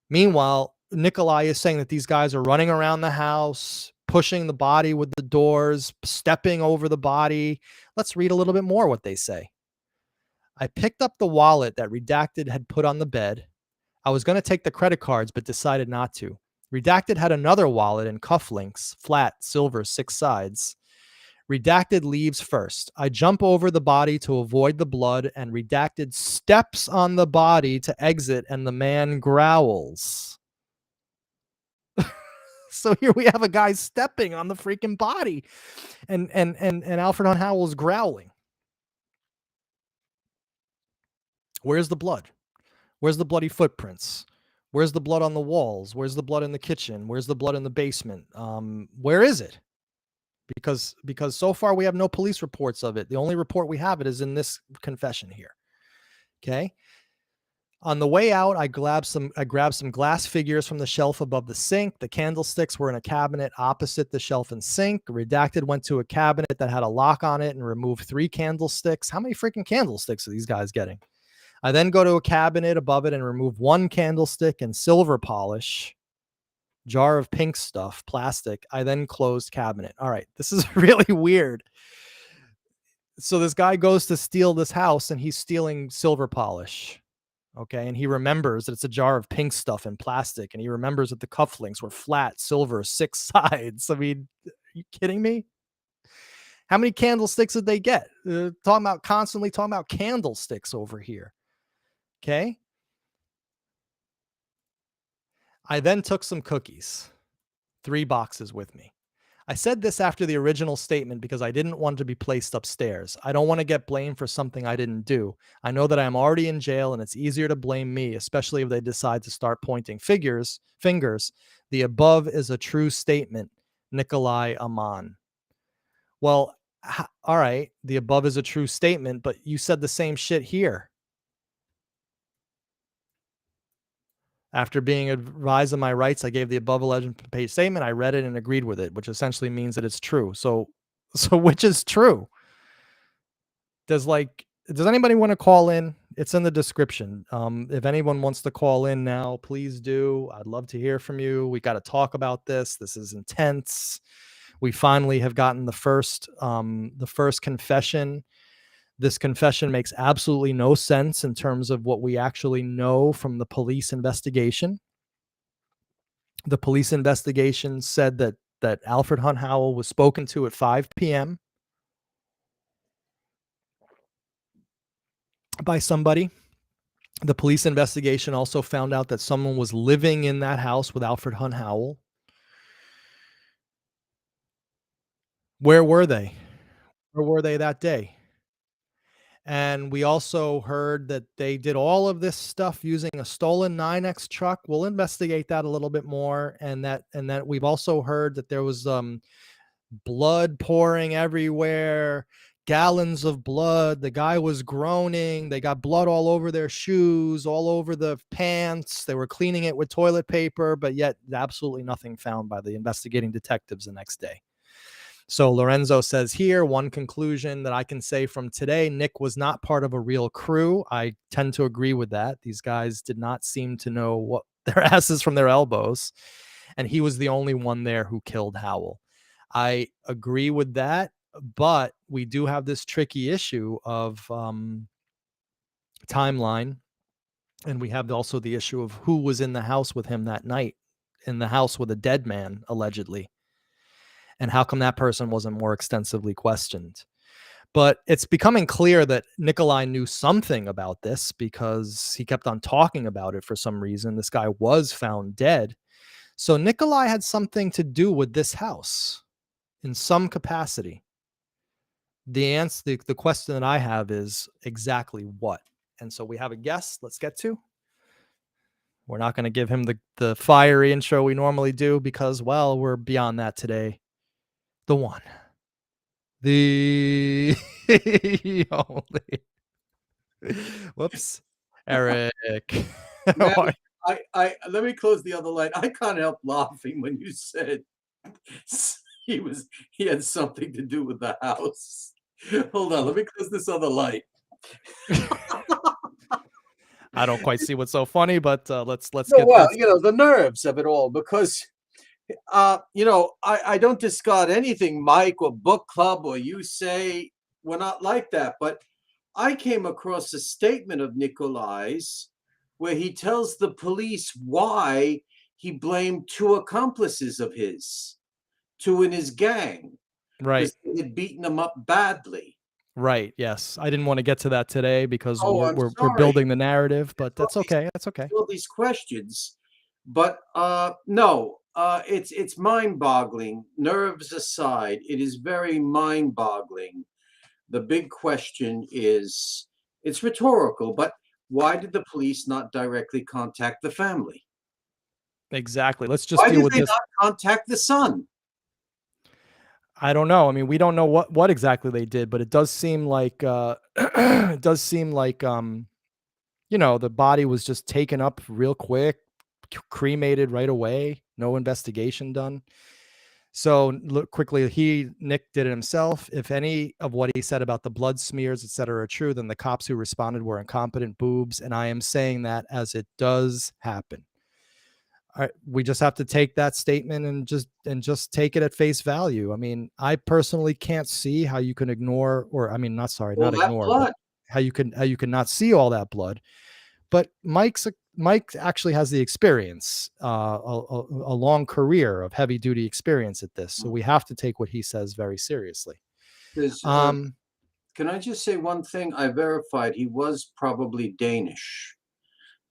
Meanwhile, Nikolai is saying that these guys are running around the house, pushing the body with the doors, stepping over the body. Let's read a little bit more what they say. I picked up the wallet that Redacted had put on the bed. I was going to take the credit cards, but decided not to. Redacted had another wallet and cufflinks, flat, silver, 6 sides. Redacted leaves first. I jump over the body to avoid the blood, and Redacted steps on the body to exit, and the man growls. So here we have a guy stepping on the freaking body, and Alfred Hunt Howell is growling. Where's the blood? Where's the bloody footprints? Where's the blood on the walls? Where's the blood in the kitchen? Where's the blood in the basement? Where is it? Because so far we have no police reports of it. The only report we have it is in this confession here. Okay. On the way out, I grabbed some glass figures from the shelf above the sink. The candlesticks were in a cabinet opposite the shelf and sink. Redacted went to a cabinet that had a lock on it and removed 3 candlesticks. How many freaking candlesticks are these guys getting? I then go to a cabinet above it and remove 1 candlestick and silver polish, jar of pink stuff, plastic. I then closed cabinet. All right, this is really weird. So this guy goes to steal this house and he's stealing silver polish. Okay, and he remembers that it's a jar of pink stuff in plastic, and he remembers that the cufflinks were flat, silver, 6 sides. I mean, are you kidding me? How many candlesticks did they get? Constantly talking about candlesticks over here. Okay. I then took some cookies, 3 boxes with me. I said this after the original statement because I didn't want to be placed upstairs. I don't want to get blamed for something I didn't do. I know that I'm already in jail and it's easier to blame me, especially if they decide to start pointing fingers. The above is a true statement. Nikolai Aman. Well, all right. The above is a true statement, but you said the same shit here. After being advised of my rights, I gave the above alleged page statement. I read it and agreed with it, which essentially means that it's true. So which is true? Does anybody want to call in? It's in the description. If anyone wants to call in now, please do. I'd love to hear from you. We got to talk about this. This is intense. We finally have gotten the first confession. This confession makes absolutely no sense in terms of what we actually know from the police investigation. The police investigation said that Alfred Hunt Howell was spoken to at 5 p.m. by somebody. The police investigation also found out that someone was living in that house with Alfred Hunt Howell. Where were they? Where were they that day? And we also heard that they did all of this stuff using a stolen 9X truck. We'll investigate that a little bit more. And that we've also heard that there was blood pouring everywhere, gallons of blood. The guy was groaning. They got blood all over their shoes, all over the pants. They were cleaning it with toilet paper, but yet absolutely nothing found by the investigating detectives the next day. So Lorenzo says here, one conclusion that I can say from today, Nick was not part of a real crew. I tend to agree with that. These guys did not seem to know what their asses from their elbows. And he was the only one there who killed Howell. I agree with that, but we do have this tricky issue of timeline. And we have also the issue of who was in the house with him that night. in the house with a dead man, allegedly. And how come that person wasn't more extensively questioned? But it's becoming clear that Nikolai knew something about this because he kept on talking about it for some reason. This guy was found dead. So Nikolai had something to do with this house in some capacity. The question that I have is exactly what? And so we have a guest. Let's get to. We're not going to give him the fiery intro we normally do because, well, we're beyond that today. The one, the only. Whoops, Eric. Man, I let me close the other light. I can't help laughing when you said he had something to do with the house. Hold on, let me close this other light. I don't quite see what's so funny, but let's No, get. well, the nerves of it all, because I don't discard anything Mike or book club or you say. We're not like that. But I came across a statement of Nikolai's where he tells the police why he blamed two accomplices of his, two in his gang, Right. because they had beaten him up badly. Right. Yes, I didn't want to get to that today because Oh, I'm we're sorry. building the narrative, but that's okay. That's okay. All these questions, but no, it's mind-boggling. Nerves aside, it is very mind-boggling. The big question is, it's rhetorical, but why did the police not directly contact the family? Exactly. Let's just Why deal did with they this. not contact the son? I don't know. I mean, we don't know what exactly they did, but it does seem like it does seem like the body was just taken up real quick, cremated right away, no investigation done. So look quickly, Nick did it himself. If any of what he said about the blood smears, etc., are true, then the cops who responded were incompetent boobs, and I am saying that as it does happen. We just have to take that statement and just take it at face value. I mean, I personally can't see how you can ignore, or I mean, All not that ignore, but blood. how you can not see all that blood. But Mike actually has the experience, a long career of heavy duty experience at this. So we have to take what he says very seriously. There's, can I just say one thing? I verified he was probably Danish,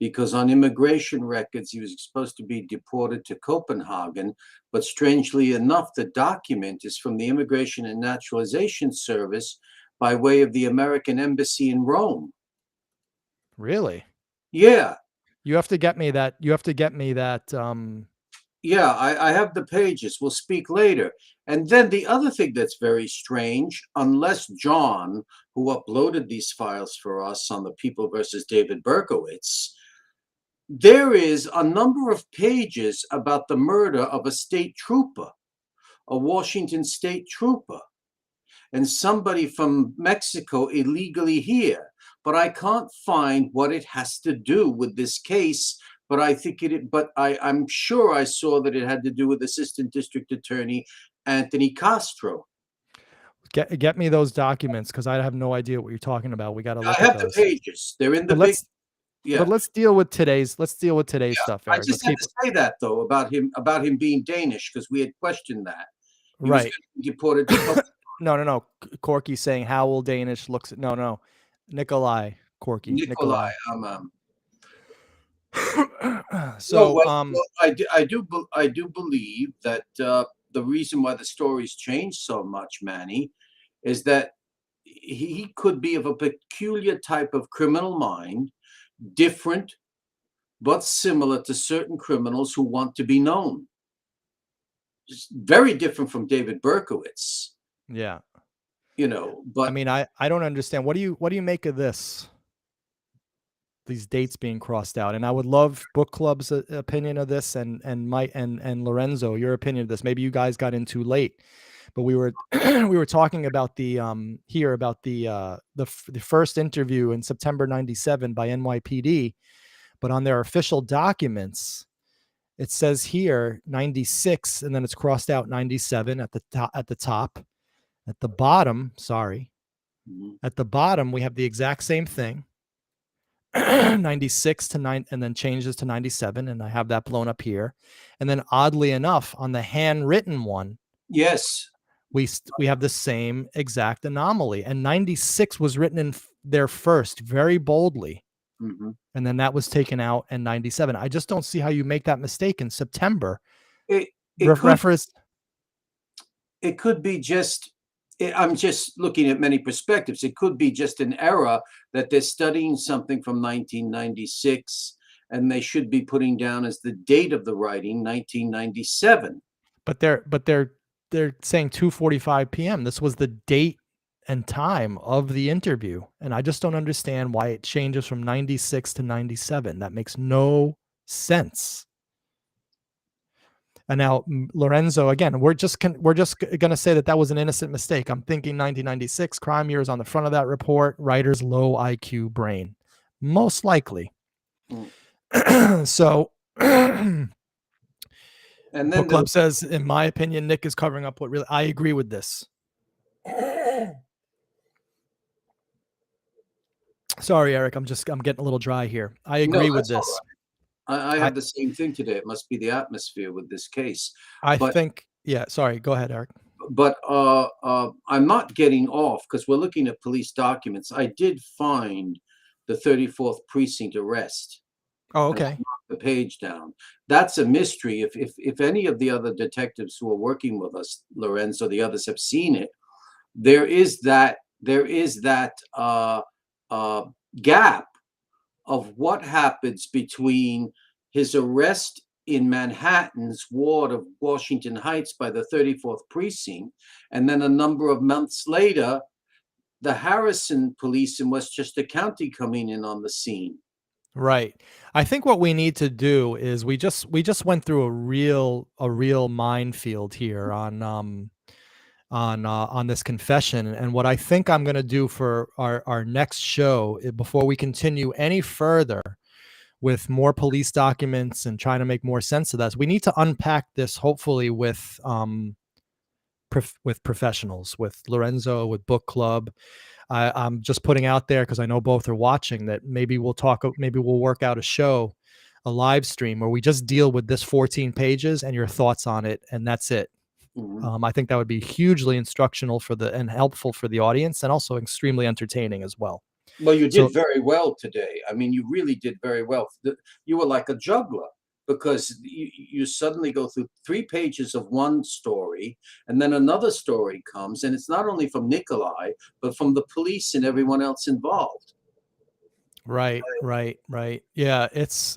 because on immigration records he was supposed to be deported to Copenhagen, but strangely enough, the document is from the Immigration and Naturalization Service by way of the American Embassy in Rome. Really? Yeah. You have to get me that. You have to get me that. Yeah, I have the pages. We'll speak later. And then the other thing that's very strange, unless John, who uploaded these files for us on the People versus David Berkowitz, there is a number of pages about the murder of a state trooper, a Washington state trooper, and somebody from Mexico illegally here. But I can't find what it has to do with this case. But I think I'm sure I saw that it had to do with Assistant District Attorney Anthony Castro. Get me those documents because I have no idea what you're talking about. We got to I look at have the those. pages. They're in the But big. Yeah. But let's deal with today's. Let's deal with today's stuff, I Eric. just had to say that though about him being Danish, because we had questioned that. He was Right. deported to No. Corky saying Howell Danish looks. No. Nikolai Corky. Nikolai. So I do believe that the reason why the stories changed so much, Manny, is that he could be of a peculiar type of criminal mind, different but similar to certain criminals who want to be known. Just very different from David Berkowitz. yeah. But I mean, I don't understand. What do you make of this? These dates being crossed out, and I would love book club's opinion of this, and Mike and Lorenzo, your opinion of this. Maybe you guys got in too late, but we were we were talking about the first interview in September '97 by NYPD, but on their official documents, it says here 96, and then it's crossed out 97 at the top. At the bottom, sorry, at the bottom we have the exact same thing. 96 to 9, and then changes to 97, and I have that blown up here. And then oddly enough, on the handwritten one, Yes. we have the same exact anomaly. And 96 was written in there first, very boldly. Mm-hmm. And then that was taken out in 97. I just don't see how you make that mistake in September. It could Reference. it could be just, I'm just looking at many perspectives. It could be just an error that they're studying something from 1996 and they should be putting down as the date of the writing 1997. But they're saying 2:45 p.m. This was the date and time of the interview, and I just don't understand why it changes from 96 to 97. That makes no sense. And now Lorenzo, again, we're just going to say that was an innocent mistake. I'm thinking 1996 crime year is on the front of that report. Writer's low IQ brain, most likely. So And then Book Club says, in my opinion, Nick is covering up what really. I agree with this. Sorry, Eric. I'm getting a little dry here. I agree with this. I have the same thing today. It must be the atmosphere with this case. I think, yeah. Sorry. Go ahead, Eric. But I'm not getting off because we're looking at police documents. I did find the 34th precinct arrest. Oh, okay. The page down. That's a mystery. If any of the other detectives who are working with us, Lorenzo, the others have seen it, there is that gap of what happens between his arrest in Manhattan's ward of Washington Heights by the 34th precinct, and then a number of months later, the Harrison police in Westchester County coming in on the scene. Right. I think what we need to do is we just went through a real minefield here on this confession. And what I think I'm going to do for our next show, before we continue any further with more police documents and trying to make more sense of that, is we need to unpack this, hopefully with professionals, with Lorenzo, with Book Club. I'm just putting out there, because I know both are watching, that maybe we'll work out a show, a live stream, where we just deal with this 14 pages and your thoughts on it, and that's it. Mm-hmm. I think that would be hugely instructional and helpful for the audience, and also extremely entertaining as well. Well, you did very well today. I mean, you really did very well. You were like a juggler, because you suddenly go through 3 pages of one story, and then another story comes, and it's not only from Nikolai, but from the police and everyone else involved. Right. Yeah, it's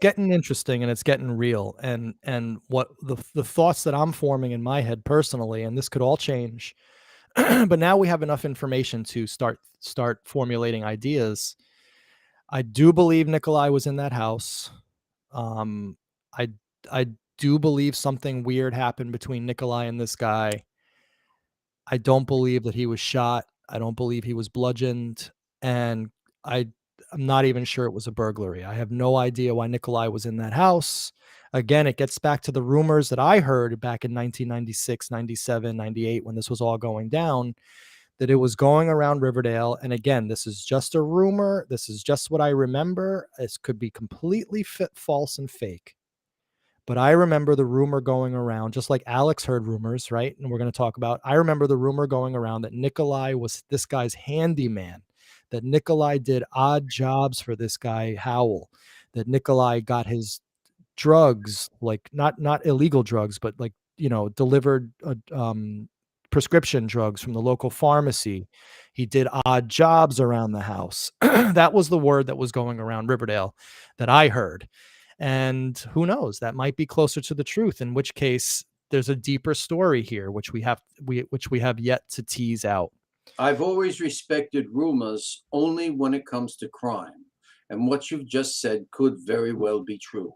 getting interesting, and it's getting real, and what the thoughts that I'm forming in my head personally, and this could all change, but now we have enough information to start formulating ideas. I do believe Nikolai was in that house. I do believe something weird happened between Nikolai and this guy. I don't believe that he was shot. I don't believe he was bludgeoned, and I'm not even sure it was a burglary. I have no idea why Nikolai was in that house. Again, it gets back to the rumors that I heard back in 1996, 97, 98, when this was all going down, that it was going around Riverdale. And again, this is just a rumor. This is just what I remember. This could be completely false and fake. But I remember the rumor going around, just like Alex heard rumors, right? And we're going to talk about, I remember the rumor going around that Nikolai was this guy's handyman, that Nikolai did odd jobs for this guy, Howell, that Nikolai got his drugs, like not illegal drugs, but like, delivered prescription drugs from the local pharmacy. He did odd jobs around the house. That was the word that was going around Riverdale that I heard. And who knows, that might be closer to the truth, in which case there's a deeper story here, which we have yet to tease out. I've always respected rumors only when it comes to crime. And what you've just said could very well be true.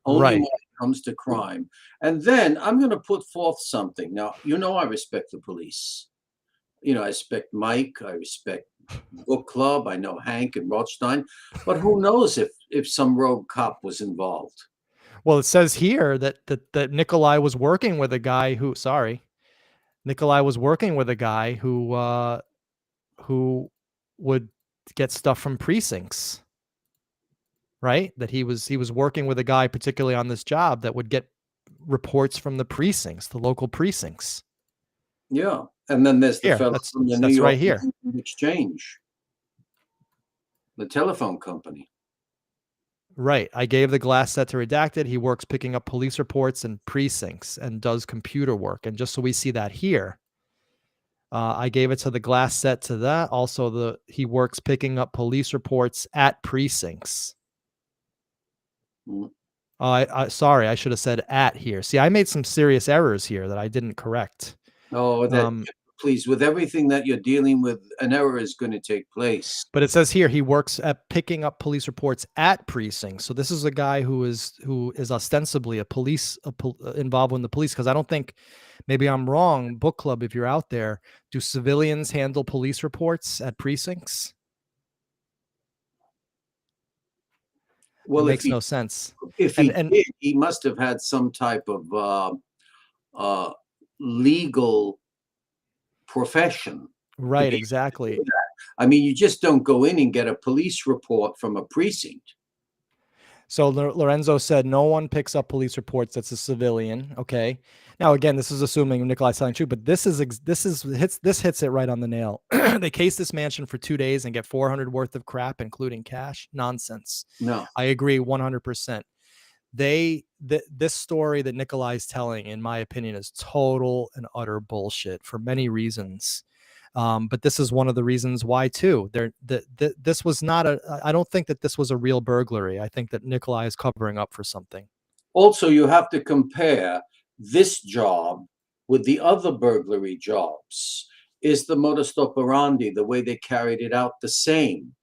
Only when it comes to crime. And then I'm going to put forth something. Now, I respect the police. I respect Mike. I respect Book Club. I know Hank and Rothstein. But who knows if some rogue cop was involved? Well, it says here that Nikolai was working with a guy who, Nikolai was working with a guy who would get stuff from precincts, right? That he was working with a guy particularly on this job that would get reports from the precincts, the local precincts. Yeah. And then there's the Here, fellow that's from the New that's York right here. Exchange, the telephone company. Right. I gave the glass set to redacted. He works picking up police reports and precincts and does computer work. And just so we see that here, I gave it to the glass set to that. Also, he works picking up police reports at precincts. Mm. Sorry, I should have said at here. See, I made some serious errors here that I didn't correct. Oh, that Um, please, with everything that you're dealing with, an error is going to take place. But it says here he works at picking up police reports at precincts. So this is a guy who is ostensibly involved in the police. Because I don't think, maybe I'm wrong. Book club, if you're out there, do civilians handle police reports at precincts? It Well, makes no sense. if And he and did, he must have had some type of uh, legal profession to right, be able to exactly. do that. I mean, you just don't go in and get a police report from a precinct. So Lorenzo said no one picks up police reports that's a civilian. Okay. Now again, this is assuming Nikolai's telling true, but this hits it right on the nail. They case this mansion for 2 days and get 400 worth of crap, including cash. Nonsense. No. I agree 100%. This story that Nikolai's telling, in my opinion, is total and utter bullshit for many reasons. But this is one of the reasons why too. This was not a. I don't think that this was a real burglary. I think that Nikolai is covering up for something. Also, you have to compare this job with the other burglary jobs. Is the modus operandi, the way they carried it out, the same?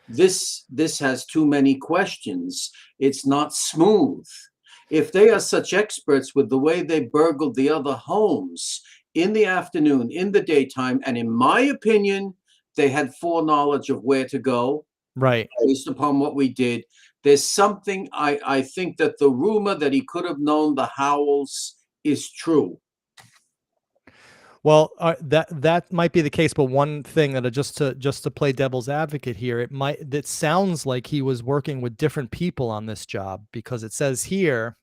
This has too many questions. It's not smooth. If they are such experts with the way they burgled the other homes in the afternoon, in the daytime, and in my opinion, they had foreknowledge of where to go Right. based upon what we did. There's something I think that the rumor that he could have known the Howells is true. Well, that might be the case, but one thing that just to play devil's advocate here, it sounds like he was working with different people on this job, because it says here,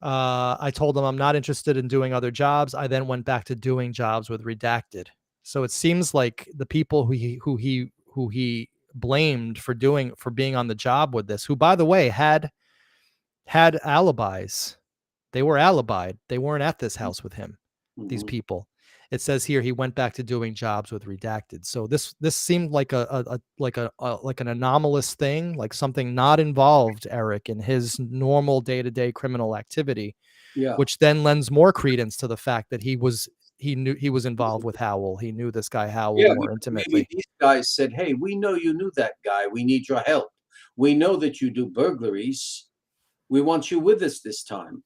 I told him I'm not interested in doing other jobs. I then went back to doing jobs with redacted. So it seems like the people who he blamed for being on the job with this, who by the way had alibis. They were alibied. They weren't at this house with him. These Mhm. people. It says here he went back to doing jobs with redacted. So this seemed like like an anomalous thing, like something not involved Eric in his normal day-to-day criminal activity, Yeah. which then lends more credence to the fact that he knew he was involved with Howell. He knew this guy Howell Yeah, more maybe intimately. these guys said, "Hey, we know you knew that guy. We need your help. We know that you do burglaries. We want you with us this time."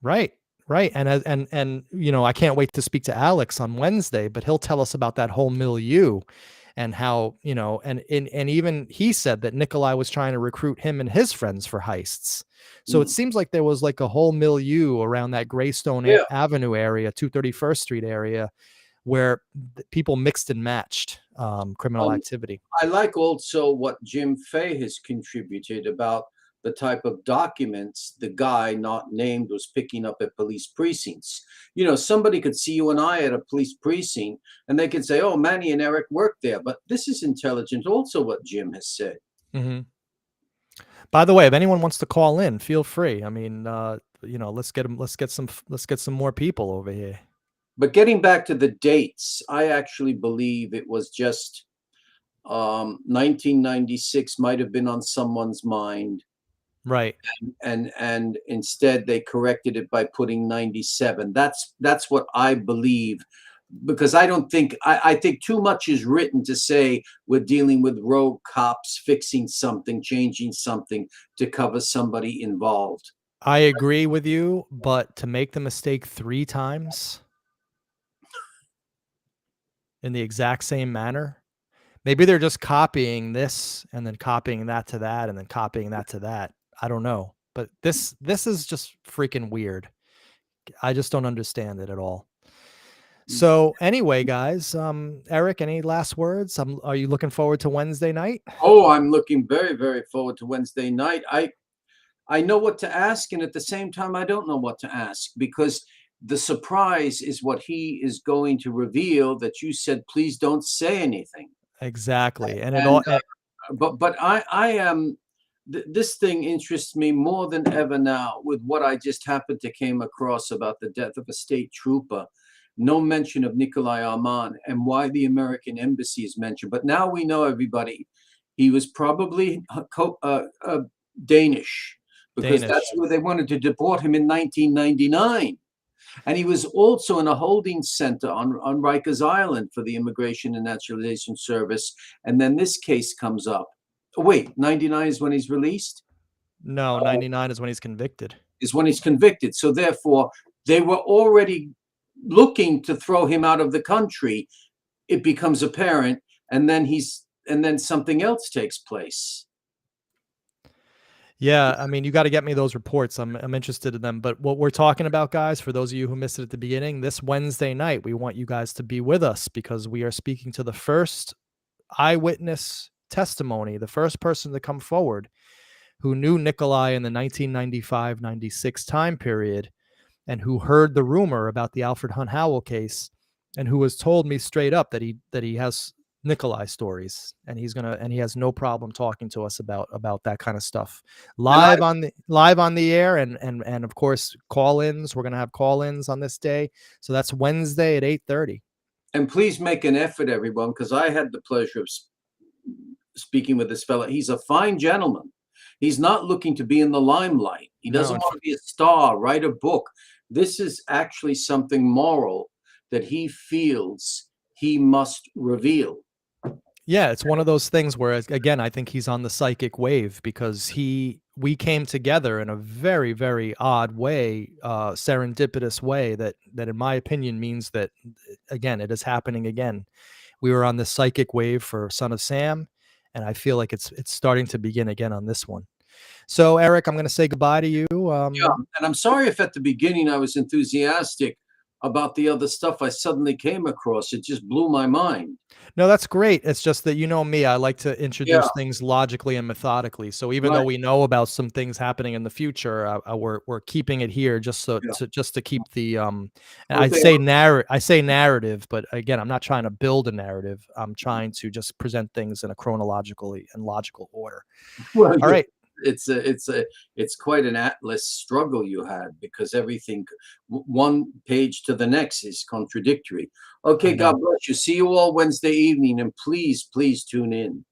Right. Right. And I can't wait to speak to Alex on Wednesday, but he'll tell us about that whole milieu and how, and even he said that Nikolai was trying to recruit him and his friends for heists. So it Mm. seems like there was like a whole milieu around that Greystone Yeah. Avenue area, 231st Street area, where people mixed and matched criminal Um, activity. I like also what Jim Fay has contributed about the type of documents the guy not named was picking up at police precincts. Somebody could see you and I at a police precinct and they could say, "Oh, Manny and Eric worked there." But this is intelligent also what Jim has said. Hmm. By the way, if anyone wants to call in, feel free. I mean, let's get them. Let's get some more people over here. But getting back to the dates, I actually believe it was just 1996 might have been on someone's mind, Right. and instead they corrected it by putting 97. That's what I believe, because I think too much is written to say we're dealing with rogue cops fixing something, changing something to cover somebody involved. I agree with you, but to make the mistake 3 times in the exact same manner, maybe they're just copying this and then copying that to that and then copying that to that. I don't know, but this is just freaking weird. I just don't understand it at all. So anyway, guys, Eric, any last words? Are you looking forward to Wednesday night? Oh, I'm looking very, very forward to Wednesday night. I know what to ask, and at the same time, I don't know what to ask, because the surprise is what he is going to reveal, that you said, please don't say anything. Exactly. And it And all eh, but I am this thing interests me more than ever now, with what I just happened to came across about the death of a state trooper. No mention of Nikolai Armand, and why the American embassy is mentioned. But now we know, everybody, he was probably Danish, because that's Danish. where they wanted to deport him in 1999. And he was also in a holding center on Rikers Island for the Immigration and Naturalization Service. And then this case comes up. Oh, wait, 99 is when he's released? No, 99 is when he's convicted. Is when he's convicted. So therefore, they were already looking to throw him out of the country. It becomes apparent, and then something else takes place. Yeah, I mean, you got to get me those reports. I'm interested in them. But what we're talking about, guys, for those of you who missed it at the beginning, this Wednesday night, we want you guys to be with us, because we are speaking to the first eyewitness testimony, the first person to come forward who knew Nikolai in the 1995-96 time period, and who heard the rumor about the Alfred Hunt Howell case, and who has told me straight up that he has Nikolai stories, and he has no problem talking to us about that kind of stuff, And I live on the air, and of course call-ins. We're gonna have call-ins on this day, so that's Wednesday at 8:30. and please make an effort, everyone, because I had the pleasure of speaking with this fella. He's a fine gentleman. He's not looking to be in the limelight. He No, doesn't want to be a star, write a book. This is actually something moral that he feels he must reveal. yeah, it's one of those things where, again, I think he's on the psychic wave, because we came together in a very, very odd way, serendipitous way, that in my opinion means that, again, it is happening again. We were on the psychic wave for Son of Sam, and I feel like it's starting to begin again on this one. So, Eric, I'm going to say goodbye to you. Yeah, and I'm sorry if at the beginning I was enthusiastic about the other stuff I suddenly came across. It just blew my mind. No, that's great. It's just that, you know me, I like to Yeah, introduce things logically and methodically. So even though right. we know about some things happening in the future, we're keeping it here Yeah. just to keep the and Okay. I say narrative, but again, I'm not trying to build a narrative. I'm trying to just present things in a chronologically and logical order. Well, All yeah, right. it's quite an atlas struggle you had, because everything one page to the next is contradictory. Okay, I God know. bless you. See you all Wednesday evening, and please, please tune in.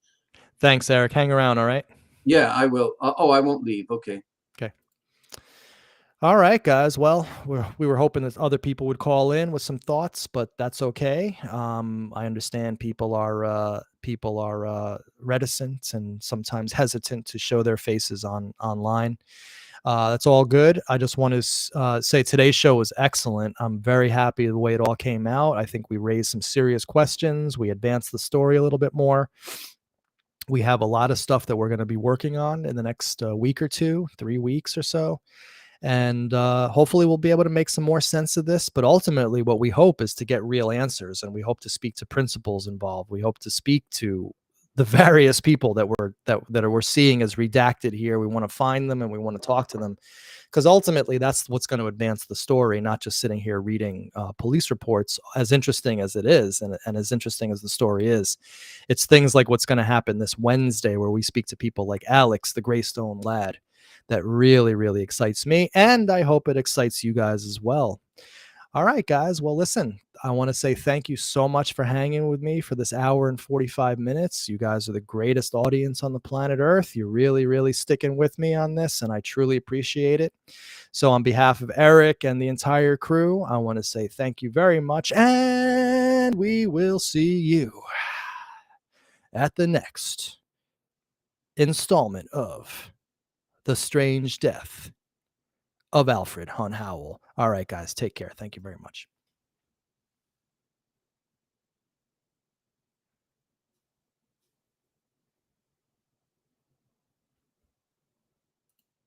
Thanks, Eric. Hang around, all right? Yeah, I will. Oh, I won't leave. Okay. Okay. All right, guys. Well, we were hoping that other people would call in with some thoughts, but that's okay. I understand people are reticent and sometimes hesitant to show their faces online. That's all good. I just want to say today's show was excellent. I'm very happy the way it all came out. I think we raised some serious questions. We advanced the story a little bit more. We have a lot of stuff that we're going to be working on in the next week or two, 3 weeks or so, and hopefully we'll be able to make some more sense of this. But ultimately what we hope is to get real answers, and we hope to speak to principals involved. We hope to speak to the various people we're seeing as redacted here. We want to find them and we want to talk to them, because ultimately that's what's going to advance the story, not just sitting here reading police reports, as interesting as it is, and as interesting as the story is. It's things like what's going to happen this Wednesday, where we speak to people like Alex, the Greystone lad, that really, really excites me. And I hope it excites you guys as well. All right, guys. Well, listen, I want to say thank you so much for hanging with me for this hour and 45 minutes. You guys are the greatest audience on the planet Earth. You're really, really sticking with me on this, and I truly appreciate it. So, on behalf of Eric and the entire crew, I want to say thank you very much, and we will see you at the next installment of The Strange Death of Alfred Hunt Howell. All right, guys, take care. Thank you very much.